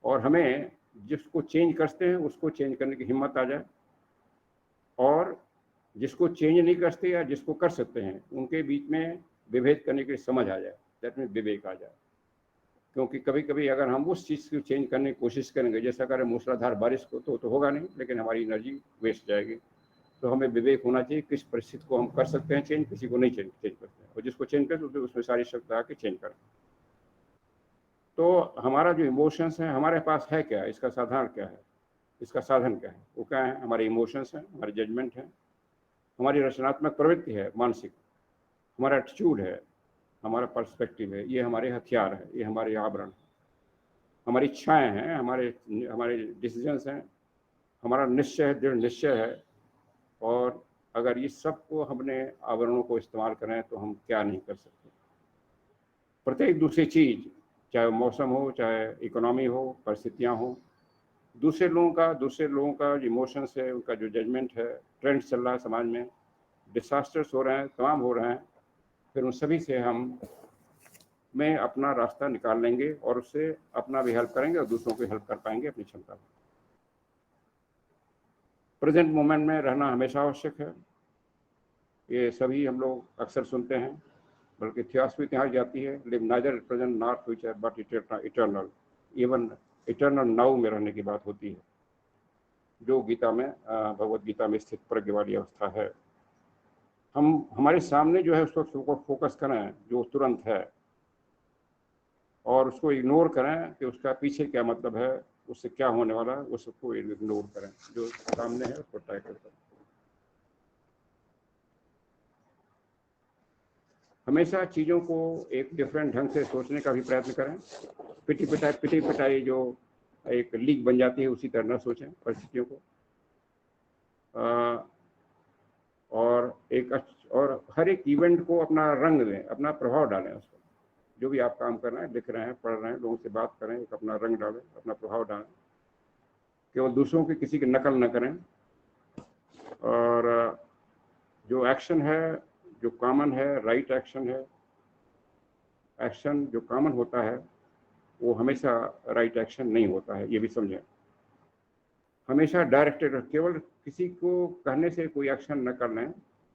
और हमें जिसको चेंज करते हैं उसको चेंज करने की हिम्मत आ जाए, और जिसको चेंज नहीं कर सकते या जिसको कर सकते हैं उनके बीच में विभेद करने की समझ आ जाए, दैट मीन्स विवेक आ जाए। क्योंकि कभी कभी अगर हम उस चीज़ को चेंज करने की कोशिश करेंगे, जैसा करें मूसलाधार बारिश को, तो होगा नहीं, लेकिन हमारी एनर्जी वेस्ट जाएगी। तो हमें विवेक होना चाहिए किस परिस्थिति को हम कर सकते हैं चेंज, किसी को नहीं चेंज करते हैं, और जिसको चेंज करें तो उसमें सारी शक्ति आके चेंज करें। तो हमारा जो इमोशंस है हमारे पास है क्या, इसका साधन क्या है, इसका साधन क्या है? वो क्या है? हमारे इमोशंस हैं, हमारे जजमेंट है, हमारी रचनात्मक प्रवृत्ति है, मानसिक, हमारा एटीट्यूड है, हमारा पर्सपेक्टिव है, ये हमारे हथियार है, ये हमारे आवरण, हमारी इच्छाएं हैं, हमारे डिसीजंस हैं, हमारा निश्चय है, दृढ़ निश्चय है। और अगर इस सब को हमने आवरणों को इस्तेमाल करें तो हम क्या नहीं कर सकते। प्रत्येक दूसरी चीज़, चाहे मौसम हो, चाहे इकोनॉमी हो, परिस्थितियाँ हो, दूसरे लोगों का जो इमोशंस है, उनका जो जजमेंट है, ट्रेंड चल रहा है समाज में, डिसास्टर्स हो रहे हैं, तमाम हो रहे हैं, फिर उन सभी से हम में अपना रास्ता निकाल लेंगे और उससे अपना भी हेल्प करेंगे और दूसरों को हेल्प कर पाएंगे अपनी क्षमता में। प्रेजेंट मोमेंट में रहना हमेशा आवश्यक है। ये सभी हम लोग अक्सर सुनते हैं, बल्कि थियोसॉफी कहा जाती है, live neither present not future but eternal. Even eternal now में रहने की बात होती है, जो गीता में, भगवत गीता में स्थित प्रज्ञ वाली अवस्था है। हम हमारे सामने जो है उसको फोकस करें जो तुरंत है, और उसको इग्नोर करें कि उसका पीछे क्या मतलब है, उससे क्या होने वाला है, उसको इग्नोर करें। जो सामने है उसको ट्राई करें। हमेशा चीज़ों को एक डिफरेंट ढंग से सोचने का भी प्रयत्न करें। पिटी पिटाई जो एक लीक बन जाती है, उसी तरह न सोचें परिस्थितियों को। और हर एक इवेंट को अपना रंग दें, अपना प्रभाव डालें उसको। जो भी आप काम कर रहे हैं, लिख रहे हैं, पढ़ रहे हैं, लोगों से बात करें, एक अपना रंग डालें, अपना प्रभाव डालें। केवल दूसरों की किसी की नकल न करें। और जो एक्शन है, जो कॉमन है, राइट एक्शन है, एक्शन जो कॉमन होता है वो हमेशा राइट एक्शन नहीं होता है, ये भी समझें। हमेशा डायरेक्टेड, केवल किसी को कहने से कोई एक्शन न कर लें,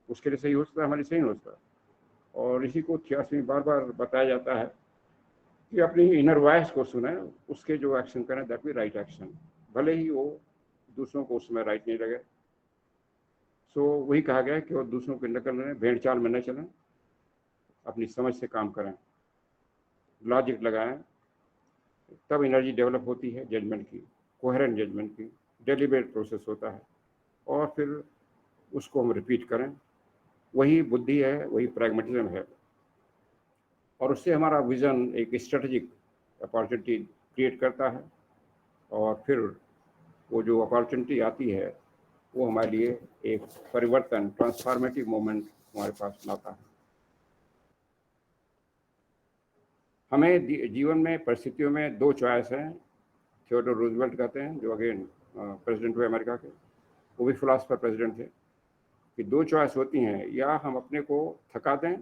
उसके लिए सही हो सकता है, हमारे सही हो सकता है। और इसी को थियोसॉफी में बार बार बताया जाता है कि अपनी इनर वॉइस को सुने, उसके जो एक्शन करें दैट बी राइट एक्शन, भले ही वो दूसरों को उसमें राइट नहीं लगे। सो वही कहा गया है कि वो दूसरों की नकल लें, भेड़ चाल में न चलें, अपनी समझ से काम करें, लॉजिक लगाएं, तब एनर्जी डेवलप होती है जजमेंट की, कोहेरेंट जजमेंट की। डेलिबरेट प्रोसेस होता है, और फिर उसको हम रिपीट करें। वही बुद्धि है, वही प्रैग्मेटिज्म है, और उससे हमारा विजन एक स्ट्रेटेजिक अपॉर्चुनिटी क्रिएट करता है। और फिर वो जो अपॉर्चुनिटी आती है वो हमारे लिए एक परिवर्तन, ट्रांसफॉर्मेटिव मोमेंट हमारे पास लाता है। हमें जीवन में परिस्थितियों में दो चॉइस हैं। थियोडोर रूजवेल्ट कहते हैं, जो अगेन प्रेसिडेंट हुए अमेरिका के, वो भी फिलासफर प्रेसिडेंट थे, कि दो चॉइस होती हैं, या हम अपने को थका दें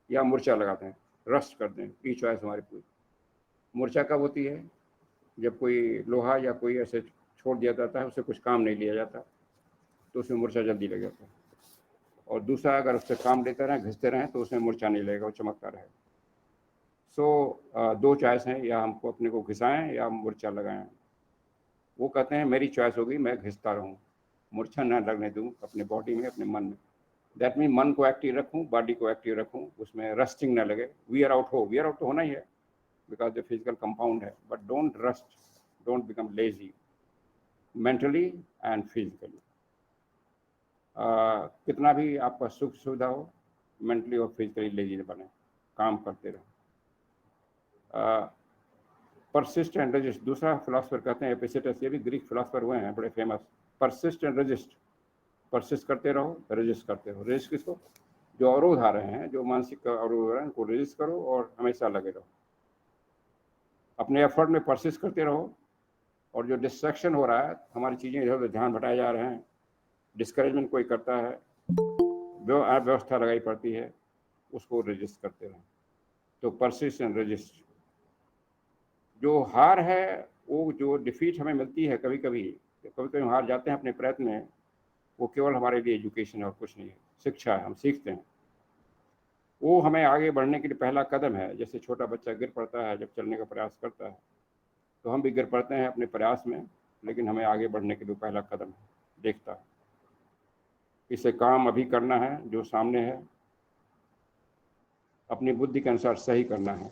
या मूर्छा लगा दें, रस्ट कर दें। ये चॉइस हमारी पूरी। मूर्छा कब होती है? जब कोई लोहा या कोई ऐसे छोड़ दिया जाता है, उससे कुछ काम नहीं लिया जाता, तो उसमें मूर्छा जल्दी लग जाता है। और दूसरा, अगर उससे काम लेते रहें, घिसते रहें, तो उसमें मूर्छा नहीं लगेगा, वो चमकता रहेगा। दो चॉइस हैं, या हमको अपने को घिसाएं या मूर्छा लगाएं। वो कहते हैं मेरी चॉइस होगी, मैं घिसता रहूं, मूर्छा न लगने दूं अपने बॉडी में, अपने मन में। दैट मीन मन को एक्टिव रखूं, बॉडी को एक्टिव रखूं, उसमें रस्टिंग न लगे। वियर आउट तो होना ही है, बिकॉज द फिजिकल कंपाउंड है, but don't rust, don't become lazy mentally and physically. कितना भी आपका सुख सुविधा हो, मेंटली और फिजिकली लेजी न बने, काम करते रहो। परसिस्ट एंड रजिस्ट, दूसरा फिलोसफर कहते हैं एपिसेटस, ये भी ग्रीक फिलोसफर हुए हैं बड़े famous. Persist and resist, persist करते रहो, रजिस्ट करते रहो। रजिस्ट किसको? जो अवरोध आ रहे हैं, जो मानसिक अवरोध हो रहे हैं, उनको रजिस्ट करो और हमेशा लगे रहो। अपने एफर्ट में परसिस्ट करते रहो, और जो डिस्ट्रैक्शन हो रहा है, हमारी चीज़ें इधर उधर ध्यान भटाए जा रहे हैं, डिस्करेजमेंट कोई करता है, व्यवस्था लगाई पड़ती है, उसको रजिस्ट करते रहो। तो परसिस्ट एंड रजिस्ट। जो हार है, वो जो डिफीट हमें मिलती है कभी कभी हम हार जाते हैं अपने प्रयत्न में, वो केवल हमारे लिए एजुकेशन है और कुछ नहीं है, शिक्षा है, हम सीखते हैं। वो हमें आगे बढ़ने के लिए पहला कदम है। जैसे छोटा बच्चा गिर पड़ता है जब चलने का प्रयास करता है, तो हम भी गिर पड़ते हैं अपने प्रयास में, लेकिन हमें आगे बढ़ने के लिए पहला कदम है, देखता है। इसे काम अभी करना है, जो सामने है अपनी बुद्धि के अनुसार सही करना है,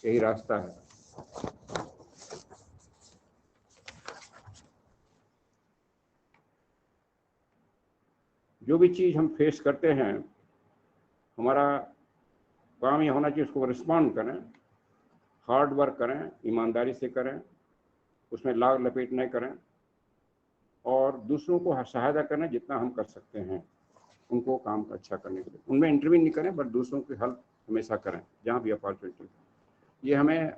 यही रास्ता है। जो भी चीज़ हम फेस करते हैं, हमारा काम ये होना चाहिए उसको रिस्पॉन्ड करें, हार्ड वर्क करें, ईमानदारी से करें, उसमें लाग लपेट नहीं करें, और दूसरों को सहायता करें जितना हम कर सकते हैं उनको काम अच्छा करने के लिए। उनमें इंटरव्यू नहीं करें, बट दूसरों की हेल्प हमेशा करें जहाँ भी अपॉर्चुनिटी। ये हमें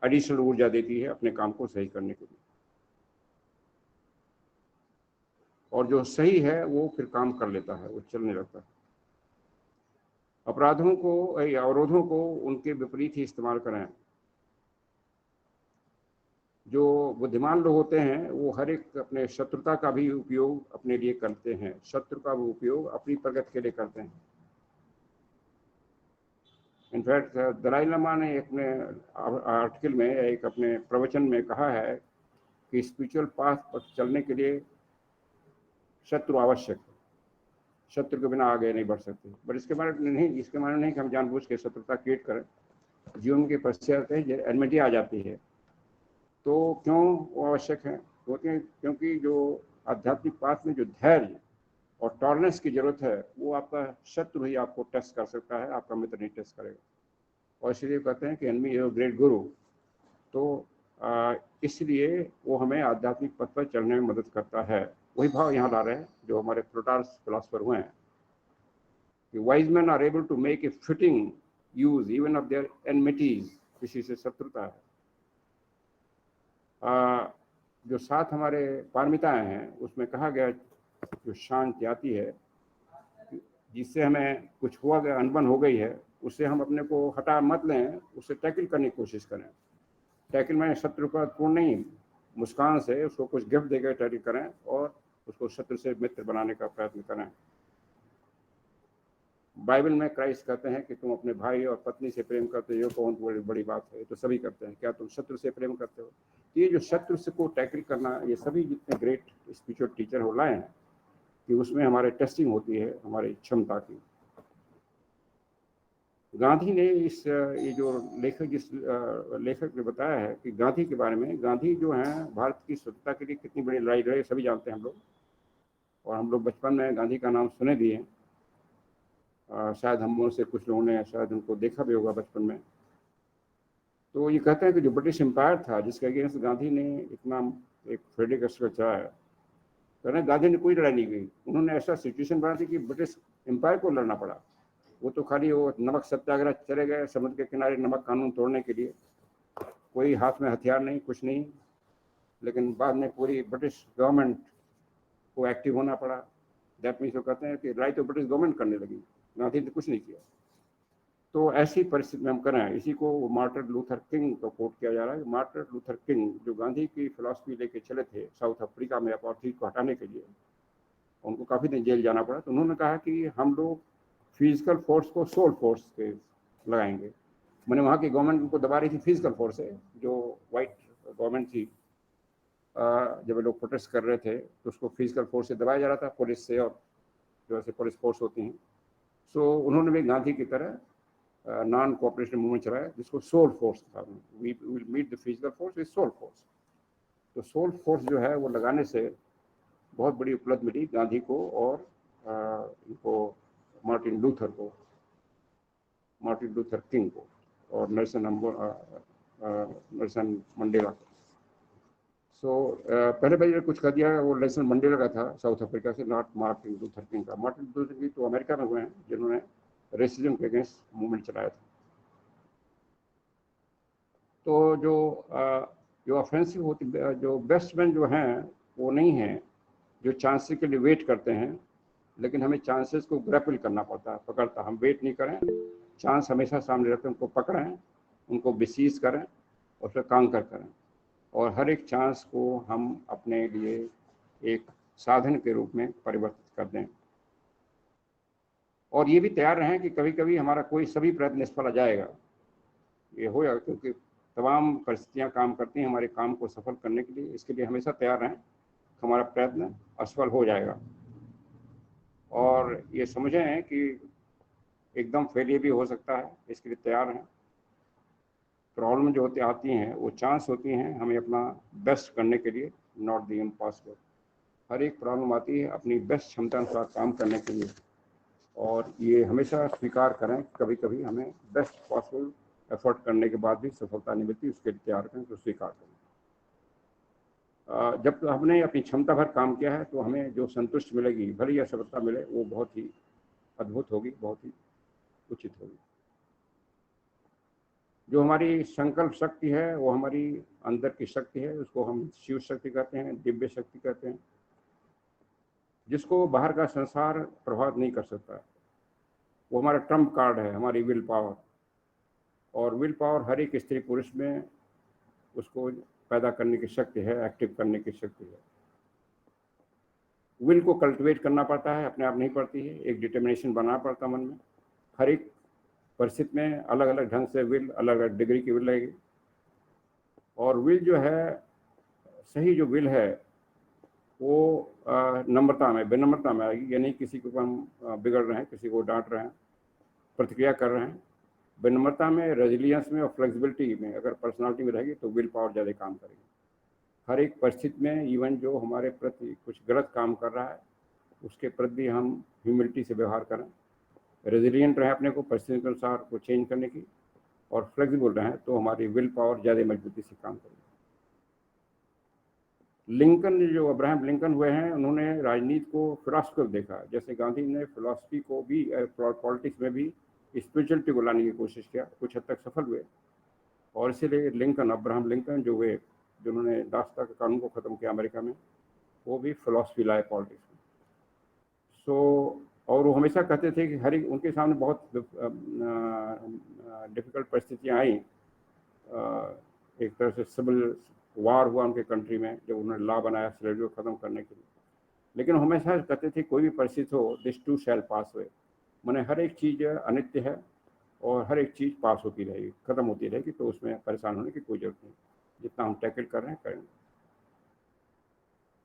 एडिशनल ऊर्जा देती है अपने काम को सही करने के लिए, और जो सही है वो फिर काम कर लेता है, वो चलने लगता है। अपराधों को या अवरोधों को उनके विपरीत ही इस्तेमाल करें। जो बुद्धिमान लोग होते हैं, वो हर एक अपने शत्रुता का भी उपयोग अपने लिए करते हैं, शत्रु का भी उपयोग अपनी प्रगति के लिए करते हैं। इनफैक्ट दलाई लामा ने अपने आर्टिकल में, एक अपने प्रवचन में कहा है कि स्पिरिचुअल पाथ पर चलने के लिए शत्रु आवश्यक है, शत्रु के बिना आगे नहीं बढ़ सकते। बट इसके माने नहीं कि हम जानबूझ के शत्रुता क्रिएट करें। जीवन के पश्चात एनमिटी आ जाती है, तो क्यों वो आवश्यक है? क्योंकि जो आध्यात्मिक पाथ में जो धैर्य और टॉलरेंस की जरूरत है, वो आपका शत्रु ही आपको टेस्ट कर सकता है, आपका मित्र नहीं टेस्ट करेगा। और इसलिए कहते हैं कि एनमी इज अ ग्रेट गुरु। तो इसलिए वो हमें आध्यात्मिक पथ पर चलने में मदद करता है। वही भाव यहाँ ला रहे हैं जो हमारे प्लूटार्च फिलोसफर हुए हैं, कि wise man are able to make a fitting use even of their enmities, किसी से शत्रुता है। जो साथ हमारे पारमिताएं हैं, उसमें कहा गया जो शांति आती है, जिससे हमें कुछ हुआ गया, अनबन हो गई है, उससे हम अपने को हटा मत लें, उससे टैकल करने की कोशिश करें। टैकल में शत्रु का पूर्ण नहीं, मुस्कान से उसको कुछ गिफ्ट देकर टैकल करें और उसको शत्रु से मित्र बनाने का प्रयत्न करें। बाइबल में क्राइस्ट कहते हैं कि तुम अपने भाई और पत्नी से प्रेम करते हो, कौन बड़ी बड़ी बात है, तो सभी करते हैं, क्या तुम शत्रु से प्रेम करते हो? ये जो शत्रु से को टैकल करना, ये सभी जितने ग्रेट स्पिरिचुअल टीचर हो लाए हैं, कि उसमें हमारे टेस्टिंग होती है हमारी क्षमता की। गांधी ने ये जो लेखक ने बताया है कि गांधी के बारे में, गांधी जो हैं भारत की स्वतंत्रता के लिए कितनी बड़ी लड़ाई लड़े, सभी जानते हैं हम लोग, और हम लोग बचपन में गांधी का नाम सुने भी हैं। शायद हम में से कुछ लोगों ने शायद उनको देखा भी होगा बचपन में। तो ये कहते हैं कि जो ब्रिटिश एम्पायर था, जिसके अगेंस्ट गांधी ने इतना एक फ्रेडरिक स्ट्रगल चलाया, कहना गांधी ने कोई लड़ाई नहीं की, उन्होंने ऐसा सिचुएशन बना दी कि ब्रिटिश एम्पायर को लड़ना पड़ा। वो तो खाली वो नमक सत्याग्रह चले गए समुद्र के किनारे नमक कानून तोड़ने के लिए, कोई हाथ में हथियार नहीं, कुछ नहीं। लेकिन बाद में पूरी ब्रिटिश गवर्नमेंट को एक्टिव होना पड़ा। दैट मीन्स वो कहते हैं कि लड़ाई तो ब्रिटिश गवर्नमेंट करने लगी, गांधी ने कुछ नहीं किया। तो ऐसी परिस्थिति में हम करें, इसी को मार्टिन लूथर किंग को कोट किया जा रहा है। मार्टिन लूथर किंग जो गांधी की फिलॉसफी लेके चले थे साउथ अफ्रीका में अपार्थाइड को हटाने के लिए, उनको काफ़ी दिन जेल जाना पड़ा। तो उन्होंने कहा कि हम लोग फिजिकल फोर्स को सोल फोर्स पे लगाएंगे। मैंने वहाँ की गवर्नमेंट उनको दबा रही थी फिजिकल फोर्स से, जो वाइट गवर्नमेंट थी। जब लोग प्रोटेस्ट कर रहे थे तो उसको फिजिकल फोर्स से दबाया जा रहा था, पुलिस से, और जो ऐसे पुलिस फोर्स होती हैं। सो उन्होंने भी गांधी की तरह नॉन कोऑपरेशन मूवमेंट चलाया, जिसको सोल फोर्स था। We will meet the physical force with soul force. तो सोल फोर्स जो है वो लगाने से बहुत बड़ी उपलब्धि मिली गांधी को और इनको मार्टिन लूथर किंग को और नेल्सन मंडेला को। सो पहले भाई कुछ कह दिया, वो नेल्सन मंडेला का था साउथ अफ्रीका से, नॉट मार्टिन लूथर किंग का। मार्टिन लूथर किंग तो अमेरिका में हुए हैं, जिन्होंने रेसिज्म के अगेंस्ट मूवमेंट चलाया था। तो जो ऑफेंसिव होती, जो बेस्टमैन जो हैं वो नहीं हैं जो चांसेस के लिए वेट करते हैं, लेकिन हमें चांसेस को ग्रैपल करना पड़ता है, पकड़ता। हम वेट नहीं करें, चांस हमेशा सामने रहते हैं, उनको पकड़ें, उनको बिसीज करें और फिर कांकर करें, और हर एक चांस को हम अपने लिए एक साधन के रूप में परिवर्तित कर दें। और ये भी तैयार रहें कि कभी कभी हमारा कोई सभी प्रयत्न निष्फल जाएगा, ये हो जाएगा, क्योंकि तमाम परिस्थितियाँ काम करती हैं हमारे काम को सफल करने के लिए। इसके लिए हमेशा तैयार रहें, हमारा प्रयत्न असफल हो जाएगा। और ये समझें कि एकदम फेलियर भी हो सकता है, इसके लिए तैयार हैं। प्रॉब्लम जो आती हैं वो चांस होती हैं हमें अपना बेस्ट करने के लिए, नॉट द इम्पॉसिबल। हर एक प्रॉब्लम आती है अपनी बेस्ट क्षमता अनुसार काम करने के लिए, और ये हमेशा स्वीकार करें कभी कभी हमें बेस्ट पॉसिबल एफर्ट करने के बाद भी सफलता नहीं मिलती, उसके लिए तैयार करें, तो स्वीकार करें। जब हमने अपनी क्षमता भर काम किया है तो हमें जो संतुष्टि मिलेगी, भले ही असफलता मिले, वो बहुत ही अद्भुत होगी, बहुत ही उचित होगी। जो हमारी संकल्प शक्ति है वो हमारी अंदर की शक्ति है, उसको हम शिव शक्ति कहते हैं, दिव्य शक्ति कहते हैं, जिसको बाहर का संसार प्रभावित नहीं कर सकता। वो हमारा ट्रम्प कार्ड है, हमारी विल पावर। और विल पावर हर एक स्त्री पुरुष में उसको पैदा करने की शक्ति है, एक्टिव करने की शक्ति है। विल को कल्टिवेट करना पड़ता है, अपने आप नहीं पड़ती है, एक डिटर्मिनेशन बनाना पड़ता है मन में। हर एक परिस्थिति में अलग अलग ढंग से विल, अलग अलग डिग्री की विल रहेगी। और विल जो है, सही जो विल है वो नम्रता में, विनम्रता में आएगी। यानी किसी को हम बिगड़ रहे हैं, किसी को डांट रहे हैं, प्रतिक्रिया कर रहे हैं, विनम्रता में, रेजिलियंस में और फ्लेक्सिबिलिटी में अगर पर्सनालिटी में रहेगी तो विल पावर ज़्यादा काम करेगी। हर एक परिस्थिति में, इवन जो हमारे प्रति कुछ गलत काम कर रहा है उसके प्रति भी हम ह्यूमिलिटी से व्यवहार करें, रेजिलियंट रहें अपने को परिस्थिति के अनुसार को चेंज करने की, और फ्लेक्सिबल रहें, तो हमारी विल पावर ज़्यादा मजबूती से काम करेगी। लिंकन, जो अब्राहम लिंकन हुए हैं, उन्होंने राजनीति को फिलॉसफिकल देखा, जैसे गांधी ने फिलॉसफी को भी, पॉलिटिक्स में भी स्पिरिचुअलिटी को लाने की कोशिश किया, कुछ हद तक सफल हुए। और इसीलिए लिंकन, अब्राहम लिंकन जो हुए, जिन्होंने दास्ता के कानून को ख़त्म किया अमेरिका में, वो भी फिलॉसफी लाए पॉलिटिक्स में। सो और वो हमेशा कहते थे कि हर एक, उनके सामने बहुत डिफ़िकल्ट परिस्थितियाँ आई। एक तरह से सिविल वार हुआ उनके कंट्री में, जब उन्होंने लॉ बनाया स्लेवरी को ख़त्म करने के लिए। लेकिन हमेशा कहते थे कोई भी परिस्थिति हो, दिस टू शैल पास हुए, माने हर एक चीज़ अनित्य है और हर एक चीज़ पास होती रहेगी, ख़त्म होती रहेगी, तो उसमें परेशान होने की कोई ज़रूरत नहीं, जितना हम टैकल कर रहे हैं करें।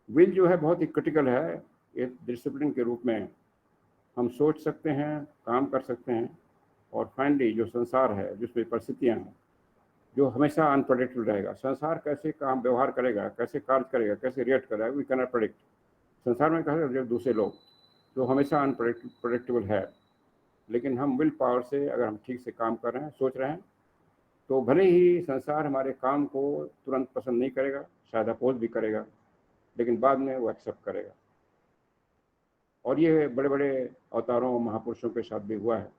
विल जो है बहुत ही क्रिटिकल है, एक डिसिप्लिन के रूप में हम सोच सकते हैं, काम कर सकते हैं, और फाइनली जो संसार है, जिसमें परिस्थितियाँ हैं, जो हमेशा अनप्रेडिक्टेबल रहेगा। संसार कैसे काम व्यवहार करेगा, कैसे कार्य करेगा, कैसे रिएक्ट करेगा, वी कैन नॉट प्रेडिक्ट। संसार में कहा जो दूसरे लोग जो हमेशा अनप्रेडिक्टेबल है, लेकिन हम विल पावर से अगर हम ठीक से काम कर रहे हैं, सोच रहे हैं, तो भले ही संसार हमारे काम को तुरंत पसंद नहीं करेगा, शायद अपोज भी करेगा, लेकिन बाद में वो एक्सेप्ट करेगा। और ये बड़े बड़े अवतारों, महापुरुषों के साथ भी हुआ है।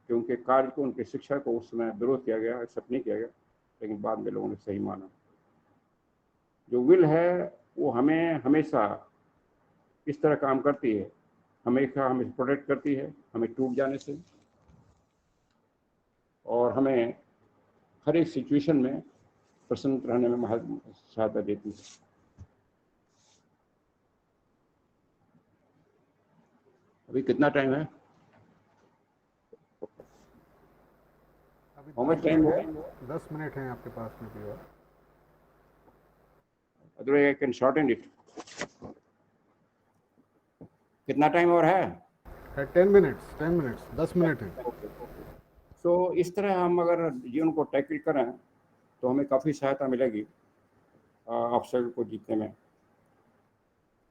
कि उनके कार्य को, उनके शिक्षा को उस समय विरोध किया गया, एक्सेप्ट नहीं किया गया, लेकिन बाद में लोगों ने सही माना। जो विल है वो हमें हमेशा इस तरह काम करती है, हमेशा हमें प्रोटेक्ट करती है हमें टूट जाने से, और हमें हर एक सिचुएशन में प्रसन्न रहने में सहायता देती है। अभी कितना टाइम है? अभी हाउ मच टाइम हो? 10 मिनट हैं आपके पास में भी। और otherwise I can shorten it. कितना टाइम और है? 10 मिनट्स, 10 मिनट्स, 10 मिनट है। तो इस तरह हम अगर जीवन को टैकल करें तो हमें काफ़ी सहायता मिलेगी ऑब्स्टेकल को जीतने में।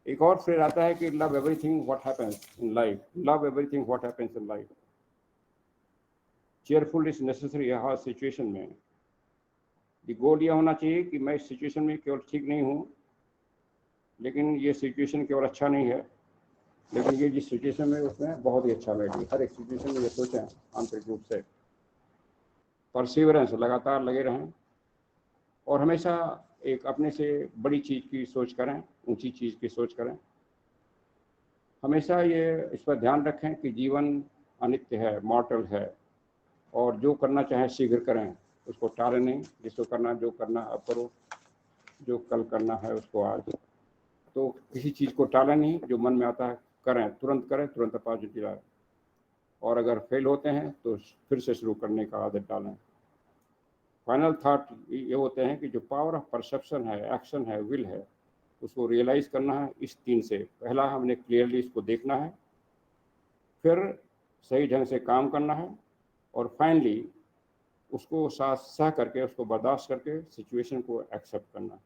एक और फ्रेज आता है कि love everything what happens in life, love everything what happens in life. Cheerful is necessary her situation में। गोल ये होना चाहिए कि मैं इस सिचुएशन में केवल ठीक नहीं हूँ, लेकिन ये सिचुएशन केवल अच्छा नहीं है, लेकिन ये जिस सिचुएशन में उसमें बहुत ही अच्छा बैठी। हर एक सिचुएशन में ये सोचें आंतरिक रूप से। परसिवरेंस, लगातार लगे रहें, और हमेशा एक अपने से बड़ी चीज़ की सोच करें, ऊंची चीज़ की सोच करें। हमेशा ये इस पर ध्यान रखें कि जीवन अनित्य है, मॉर्टल है, और जो करना चाहें शीघ्र करें, उसको टालें नहीं। जिसको करना, जो करना अब करो, जो कल करना है उसको आज। तो किसी चीज़ को टालें नहीं, जो मन में आता है करें, तुरंत करें, तुरंत पॉजिटिव लाएं, और अगर फेल होते हैं तो फिर से शुरू करने का आदत डालें। फाइनल थॉट ये होते हैं कि जो पावर ऑफ परसेप्शन है, एक्शन है, विल है, उसको रियलाइज करना है इस 3 से। पहला, हमने क्लियरली इसको देखना है, फिर सही ढंग से काम करना है, और फाइनली उसको सह करके, उसको बर्दाश्त करके सिचुएशन को एक्सेप्ट करना।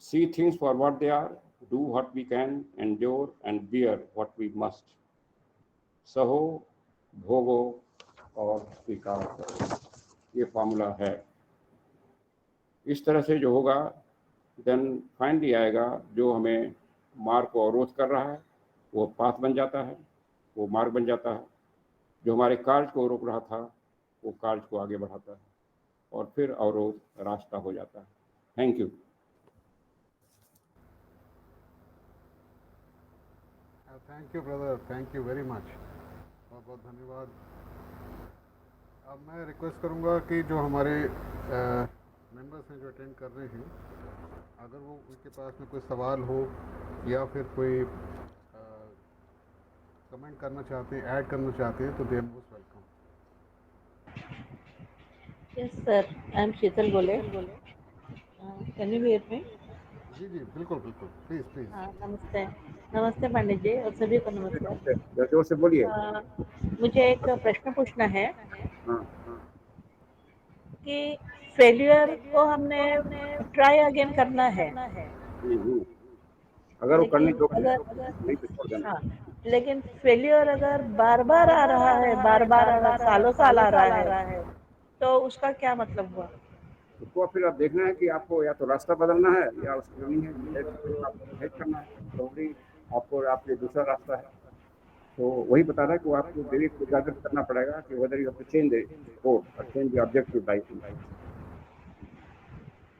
See things for what they are, do what we can, endure and bear what we must. सहो, भोगो और स्वीकार करो। ये फॉर्मूला है। इस तरह से जो होगा, देन फाइनली आएगा जो हमें मार्ग को अवरोध कर रहा है वो पाथ बन जाता है, वो मार्ग बन जाता है। जो हमारे कार्य को रोक रहा था वो कार्य को आगे बढ़ाता है, और फिर अवरोध रास्ता हो जाता है। Thank you. Thank you brother, thank you very much, बहुत बहुत धन्यवाद। अब मैं रिक्वेस्ट करूंगा कि जो हमारे मेंबर्स हैं जो अटेंड कर रहे हैं, अगर वो उनके पास में कोई सवाल हो या फिर कोई कमेंट करना चाहते हैं, ऐड करना चाहते हैं, तो they are most welcome. Yes, sir. I'm Sheetal Gole. Can you hear me? जी जी, बिल्कुल बिल्कुल, प्लीज़ प्लीज़। हाँ, नमस्ते। नमस्ते पंडित जी और सभी को नमस्कार। जोर से बोलिए। मुझे एक प्रश्न पूछना है हाँ, कि फेल्यूर को हमने ट्राई अगेन करना है, अगर वो करने लेकिन योग्य है अगर नहीं तो छोड़ देना। हाँ, लेकिन फेल्यूर अगर बार बार आ रहा है, बार बार अगर सालों साल आ रहा है, तो उसका क्या मतलब हुआ? उसको फिर आप देखना है कि आपको या तो रास्ता बदलना है या उसकी नहीं है, आपको हेल्प करना है, प्रॉब्ली आपको आपके दूसरा रास्ता है। तो वही बता रहा है कि आपको विवेक को जागृत करना पड़ेगा कि whether you have to change the course और change the objective life in life.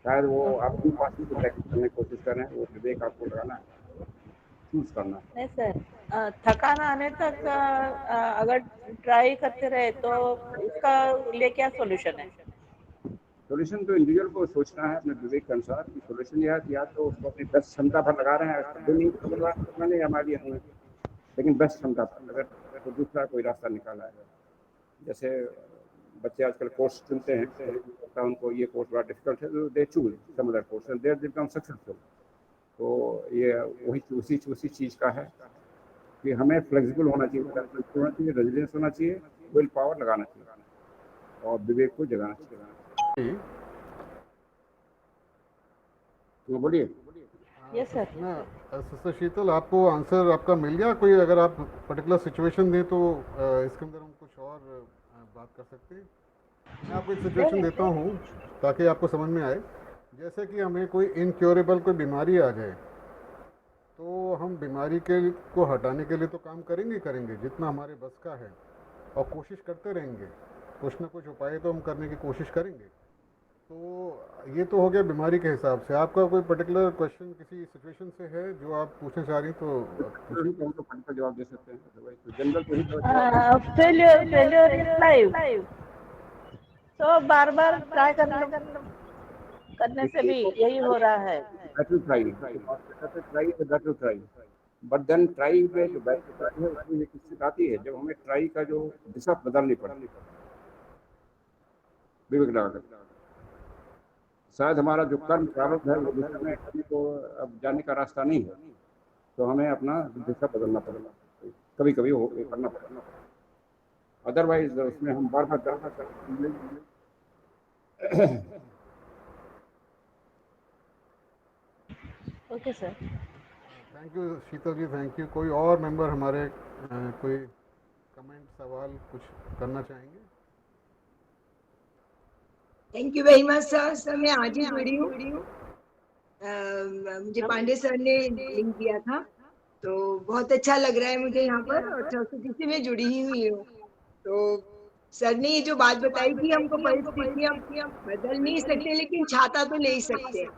शायद वो आप इन पासिंग को प्रैक्टिस करने की कोशिश कर रहे हैं, वो विवेक आपको लगाना है, चूज करना है। नहीं सर, थकान आने तक अगर ट्राई करते रहे तो उसका लिए क्या सॉल्यूशन है? सोल्यूशन तो इंडिविजुअल को सोचना है अपने विवेक के अनुसार कि सोल्यूशन यह है कि या तो उसको अपनी बेस्ट क्षमता पर लगा रहे हैं, तब भी नहीं समझ नहीं हमारे लिए नहीं है, लेकिन बेस्ट क्षमता पर अगर तो दूसरा कोई रास्ता निकाला है। जैसे बच्चे आजकल कोर्स चुनते हैं, तो उनको ये कोर्स बड़ा डिफिकल्ट है, they choose some other course and they become successful. तो ये वही उसी चीज़ का है कि हमें फ्लेक्सिबल होना चाहिए, रेजिलियंस होना चाहिए, विल पावर लगाना चाहिए और विवेक को जगाना चाहिए। तो बोलिए। Yes sir. ना सिस्टर शीतल, आपको आंसर आपका मिल गया? कोई अगर आप पर्टिकुलर सिचुएशन दें तो इसके अंदर हम कुछ और बात कर सकते हैं। मैं आपको एक सिचुएशन देता हूँ ताकि आपको समझ में आए। जैसे कि हमें कोई इनक्योरेबल कोई बीमारी आ जाए, तो हम बीमारी के को हटाने के लिए तो काम करेंगे जितना हमारे बस का है, और कोशिश करते रहेंगे, कुछ ना कुछ उपाय तो हम करने की कोशिश करेंगे। तो ये तो हो गया बीमारी के हिसाब से। आपका कोई पर्टिकुलर क्वेश्चन किसी सिचुएशन से है जो आप पूछना चाह रही तो तो पूछिए ही तो हम प्लीज़। लोग फंड का जवाब दे सकते हैं, अदरवाइज तो जनरल तो ही तो जवाब दे सकते फेलियर इज लाइफ, तो बार बार ट्राई करने हैं। से ये भी तो यही हो रहा है। बैटल ट्राई, बैटल ट्राई है, battle try. But then try में जो बैटल ट्राई है उसमें ये किस्मत आती है जब हमें ट्राई का जो दिशा बदलनी पड़ती है, विवेक लगाकर। शायद हमारा जो कर्म प्रारब्ध है वो दिशा में कभी तो अब जाने का रास्ता नहीं है, तो हमें अपना दिशा बदलना पड़ेगा, कभी कभी हो करना पड़ेगा, अदरवाइज उसमें हम बार बार करते। Okay sir. Thank you Sheetal ji, thank you. कोई और मेंबर हमारे कोई कमेंट, सवाल कुछ करना चाहेंगे? Thank you very much sir. Sir मैं आज ही जुड़ी हूँ, मुझे पांडे सर ने लिंक दिया था, तो बहुत अच्छा लग रहा है मुझे यहाँ पर, और सरस्वती से मैं जुड़ी ही हुई हूँ। तो सर ने ये जो बात बताई कि हमको परिस्थितियां बदल नहीं सकते लेकिन छाता तो ले ही सकते हैं,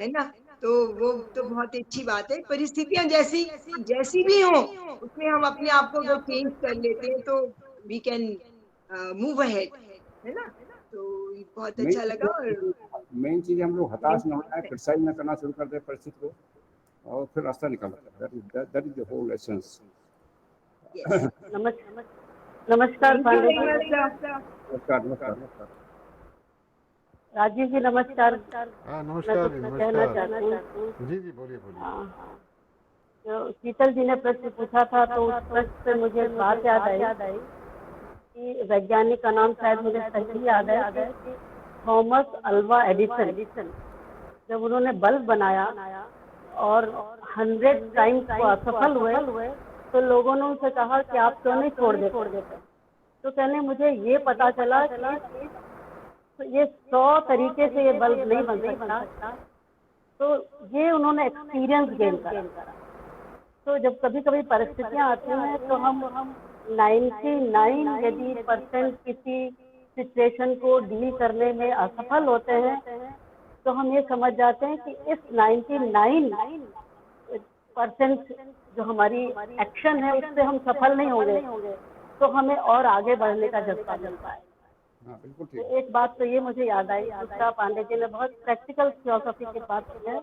है ना? तो वो तो बहुत अच्छी बात है। परिस्थितियां जैसी जैसी भी हो उसमें हम अपने आप को अगर चेंज कर लेते हैं तो वी कैन मूव अहेड, है ना? तो ये बहुत अच्छा लगा। और मेन चीज हम लोग हताश न हो जाए, क्रिटिसाइज न करना शुरू कर दे परिस्थिति को, और फिर रास्ता निकालना। That is the whole essence. Yes, नमस्कार thank you Pandey very ji. Much sir. नमस्कार नमस्कार। राजीव जी नमस्कार। हाँ मैं नमस्कार कुछ जी, कहना नमस्कार। चाहती हूँ। जी जी, बोलिए बोलिए। हाँ, जो शीतल जी ने प्रश्न पूछा था तो उस प्रश्न से मुझे एक बात याद आई कि वैज्ञानिक का नाम शायद मुझे सही याद है कि थॉमस अल्वा एडिसन, जब उन्होंने बल्ब बनाया और 100 टाइम्स वो असफल हुए तो लोगों ने उनसे कहा कि आप क्यों नहीं छोड़ देते। तो कहने मुझे ये पता चला कि ये 100 तरीके से ये बल्ब नहीं बन सकता, तो ये उन्होंने एक्सपीरियंस गेन करा। तो जब कभी कभी परिस्थितियां आती हैं तो हम 99 यदि % किसी सिचुएशन को डील करने में असफल होते हैं तो हम ये समझ जाते हैं कि इस 99% जो हमारी एक्शन है उससे हम सफल नहीं होंगे, तो हमें और आगे बढ़ने का जज्बा मिलता है। बिल्कुल तो ठीक। एक बात तो ये मुझे याद आई। दूसरा, पांडे जी ने बहुत प्रैक्टिकल फिलोसफी की बात की है।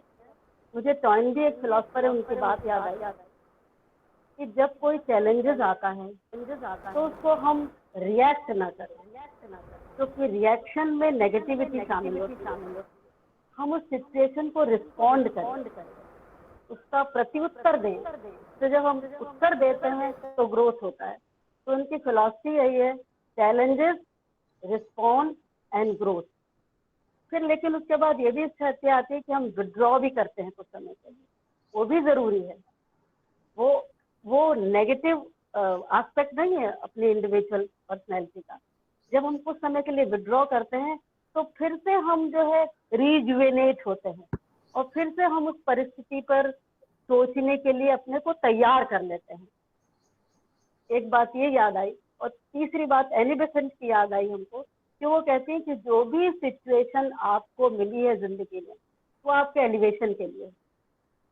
मुझे टॉइनबी एक फिलोसफर है, उनकी बात याद आई कि जब कोई चैलेंजेस आता है तो उसको हम रिएक्ट ना करें, क्योंकि रिएक्शन में नेगेटिविटी शामिल होती है। हम उस सिचुएशन को रिस्पॉन्ड करें, उसका प्रत्युत्तर दें। तो जब हम उत्तर देते हैं तो ग्रोथ होता है। तो उनकी फिलॉसफी यही है, चैलेंजेस, रिस्पॉन्ड एंड ग्रोथ। फिर लेकिन उसके बाद ये भी स्थिति आती है कि हम विड्रॉ भी करते हैं कुछ समय के लिए, वो भी जरूरी है। वो नेगेटिव एस्पेक्ट नहीं है अपनी इंडिविजुअल पर्सनैलिटी का। जब हम कुछ समय के लिए विड्रॉ करते हैं तो फिर से हम जो है रिजुवेनेट होते हैं और फिर से हम उस परिस्थिति पर सोचने के लिए अपने को तैयार कर लेते हैं। एक बात ये याद आई। और तीसरी बात एनी बेसेंट की याद आई हमको, कि वो कहती है कि जो भी सिचुएशन आपको मिली है जिंदगी में वो आपके एलिवेशन के लिए।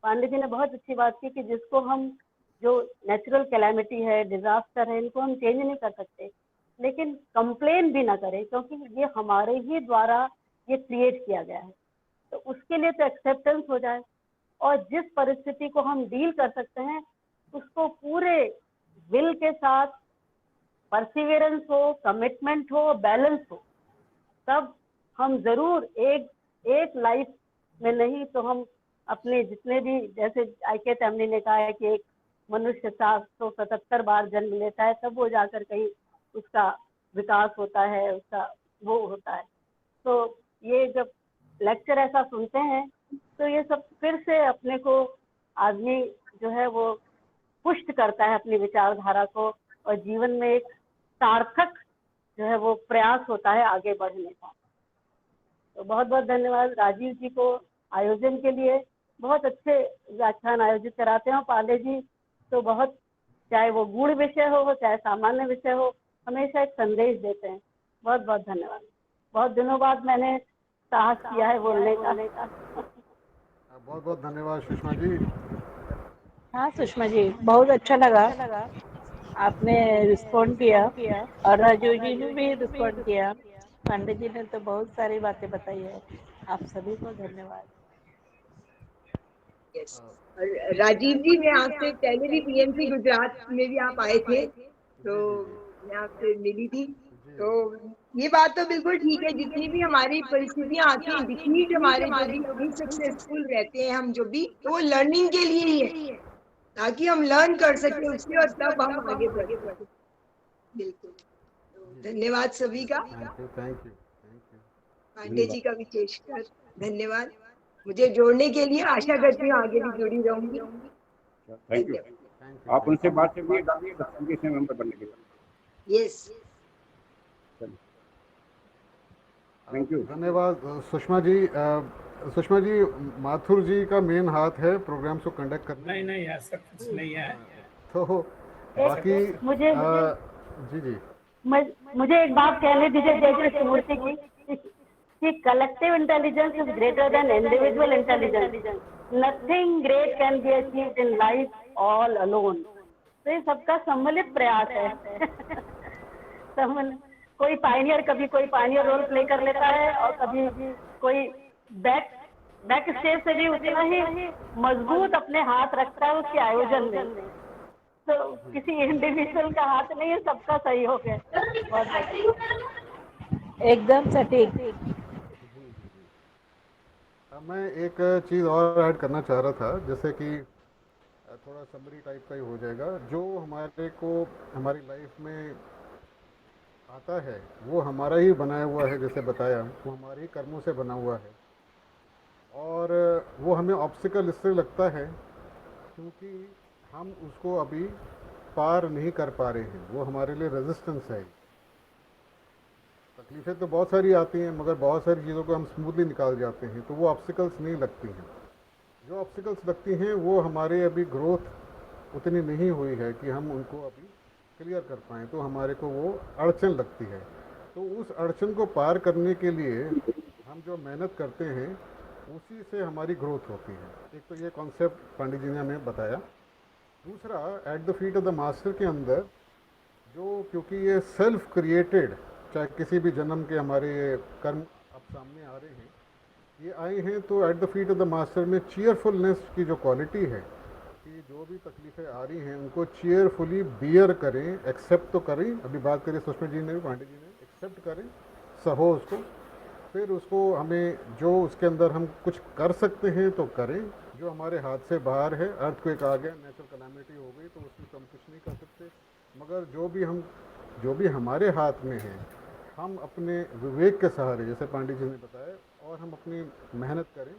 पांडे जी ने बहुत अच्छी बात की कि जिसको हम, जो नेचुरल कैलामिटी है, डिजास्टर है, इनको हम चेंज नहीं कर सकते, लेकिन कंप्लेन भी ना करें क्योंकि ये हमारे ही द्वारा ये क्रिएट किया गया है। तो उसके लिए तो एक्सेप्टेंस हो जाए, और जिस परिस्थिति को हम डील कर सकते हैं उसको पूरे विल के साथ, परसिवियरेंस हो, कमिटमेंट हो, बैलेंस हो, तब हम जरूर एक लाइफ में नहीं तो हम अपने जितने भी, जैसे आई.के. तमनी ने कहा है कि एक मनुष्य 777 बार जन्म लेता है तब वो जाकर कहीं उसका विकास होता है, उसका वो होता है। तो ये जब लेक्चर ऐसा सुनते हैं तो ये सब फिर से अपने को आदमी जो है वो पुष्ट करता है अपनी विचारधारा को, और जीवन में एक सार्थक जो है वो प्रयास होता है आगे बढ़ने का। तो बहुत बहुत धन्यवाद राजीव जी को आयोजन के लिए। बहुत अच्छे व्याख्यान आयोजित कराते हैं पांडे जी, तो बहुत चाहे वो गूढ़ विषय हो चाहे सामान्य विषय हो, हमेशा एक संदेश देते हैं। बहुत बहुत धन्यवाद। बहुत दिनों बाद मैंने साहस किया है बोलने का। बहुत बहुत धन्यवाद सुषमा जी। हाँ सुषमा जी, बहुत अच्छा लगा आपने रिस्पॉन्ड किया, और राजू जी ने भी रिस्पॉन्ड किया। पांडे जी ने तो बहुत सारी बातें बताई है। आप सभी को धन्यवाद। यस। और राजीव जी, मैं आपसे पहले भी पीएमसी गुजरात में भी आप आए थे, तो मैं आपसे मिली थी। तो ये बात तो बिल्कुल ठीक है, जितनी भी हमारी परिस्थितियां आती हैं, डिफीट हमारे जो भी सक्सेसफुल रहते हैं हम जो भी, तो वो लर्निंग के लिए ही है, ताकि हम लर्न कर सके उससे और तब हम आगे बढ़ सके। बिल्कुल। तो धन्यवाद सभी का। Thank you. पांडे जी का विशेषकर धन्यवाद, मुझे जोड़ने के लिए। आशा करती हूँ आगे भी जुड़ी रहूंगी। Thank you. आप उनसे बात करिए संगठन मेंबर बनने के लिए। यस। Thank you. धन्यवाद सुषमा जी। सुषमा जी, माथुर जी का मेन हाथ है प्रोग्राम्स को कंडक्ट करने। नहीं ऐसा कुछ नहीं है। तो बाकी मुझे जी मुझे एक बात कहने दीजिए जय कृष्णमूर्ति की, कि collective intelligence is greater than individual intelligence. Nothing great can be achieved in life all alone. तो ये सबका सम्मिलित प्रयास है। कोई पायनियर, कभी कोई पायनियर रोल प्ले कर लेता है, और कभी कोई बैक स्टेज से भी उतना ही मजबूत अपने हाथ रखता है उसके आयोजन में। तो किसी इंडिविजुअल का हाथ नहीं है, सबका सहयोग है। एकदम सटीक। मैं एक चीज़ और ऐड करना चाह रहा था, जैसे कि थोड़ा समरी टाइप का ही हो जाएगा। जो हमारे को हमारी लाइफ में आता है वो हमारा ही बनाया हुआ है, जैसे बताया वो हमारे ही कर्मों से बना हुआ है, और वो हमें ऑब्स्टिकल इससे लगता है क्योंकि हम उसको अभी पार नहीं कर पा रहे हैं। वो हमारे लिए रेजिस्टेंस है। तकलीफ़ें तो बहुत सारी आती हैं, मगर बहुत सारी चीज़ों को हम स्मूथली निकाल जाते हैं, तो वो ऑब्स्टिकल्स नहीं लगती हैं। जो ऑब्स्टिकल्स लगती हैं वो हमारे अभी ग्रोथ उतनी नहीं हुई है कि हम उनको अभी क्लियर कर पाएँ, तो हमारे को वो अड़चन लगती है। तो उस अड़चन को पार करने के लिए हम जो मेहनत करते हैं उसी से हमारी ग्रोथ होती है। एक तो ये कॉन्सेप्ट पांडे जी ने हमें बताया। दूसरा, at the feet of the master के अंदर जो, क्योंकि ये सेल्फ क्रिएटेड, चाहे किसी भी जन्म के हमारे कर्म अब सामने आ रहे हैं, ये आए हैं, तो at the feet of the master में चीयरफुलनेस की जो क्वालिटी है कि जो भी तकलीफ़ें आ रही हैं उनको चीयरफुली बियर करें, एक्सेप्ट तो करें। अभी बात करें सुषमा जी ने भी, पांडे जी ने, एक्सेप्ट करें, सहो उसको। फिर उसको हमें जो उसके अंदर हम कुछ कर सकते हैं तो करें, जो हमारे हाथ से बाहर है, अर्थक्वेक आ गया, नेचुरल कैलामिटी हो गई, तो उसमें तो हम कुछ नहीं कर सकते। मगर जो भी हमारे हाथ में है, हम अपने विवेक के सहारे, जैसे पांडे जी ने बताया, और हम अपनी मेहनत करें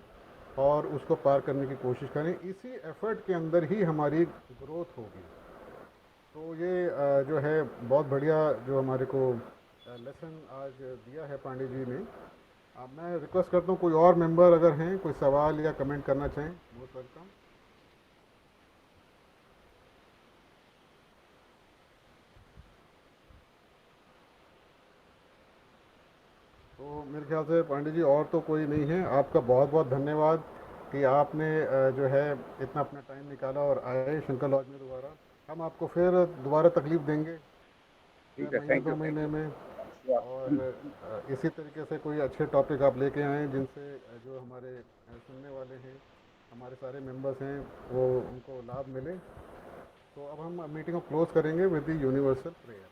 और उसको पार करने की कोशिश करें। इसी एफर्ट के अंदर ही हमारी ग्रोथ होगी। तो ये जो है बहुत बढ़िया जो हमारे को लेसन आज दिया है पांडे जी ने। मैं रिक्वेस्ट करता हूँ कोई और मेंबर अगर हैं, कोई सवाल या कमेंट करना चाहें, मोस्ट वेलकम। तो मेरे ख्याल से पांडे जी और तो कोई नहीं है। आपका बहुत बहुत धन्यवाद कि आपने जो है इतना अपना टाइम निकाला और आए शंकर लॉज में दोबारा। हम आपको फिर दोबारा तकलीफ देंगे महीने 2 महीने में, और इसी तरीके से कोई अच्छे टॉपिक आप लेके आएँ जिनसे जो हमारे सुनने वाले हैं, हमारे सारे मेंबर्स हैं, वो उनको लाभ मिले। तो अब हम मीटिंग को क्लोज करेंगे with the universal prayer.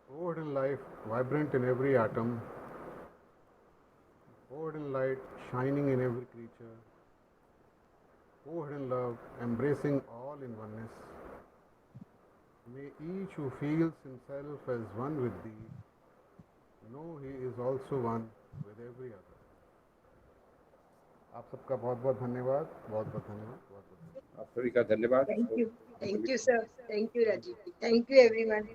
O hidden life, vibrant in every atom, O hidden light, shining in every creature, O hidden love, embracing all in oneness, may each who feels himself as one with thee, know he is also one with every other. आप सबका बहुत बहुत धन्यवाद, बहुत बहुत धन्यवाद। आप सभी का धन्यवाद। Thank you sir, thank you Rajiv ji, thank you everyone.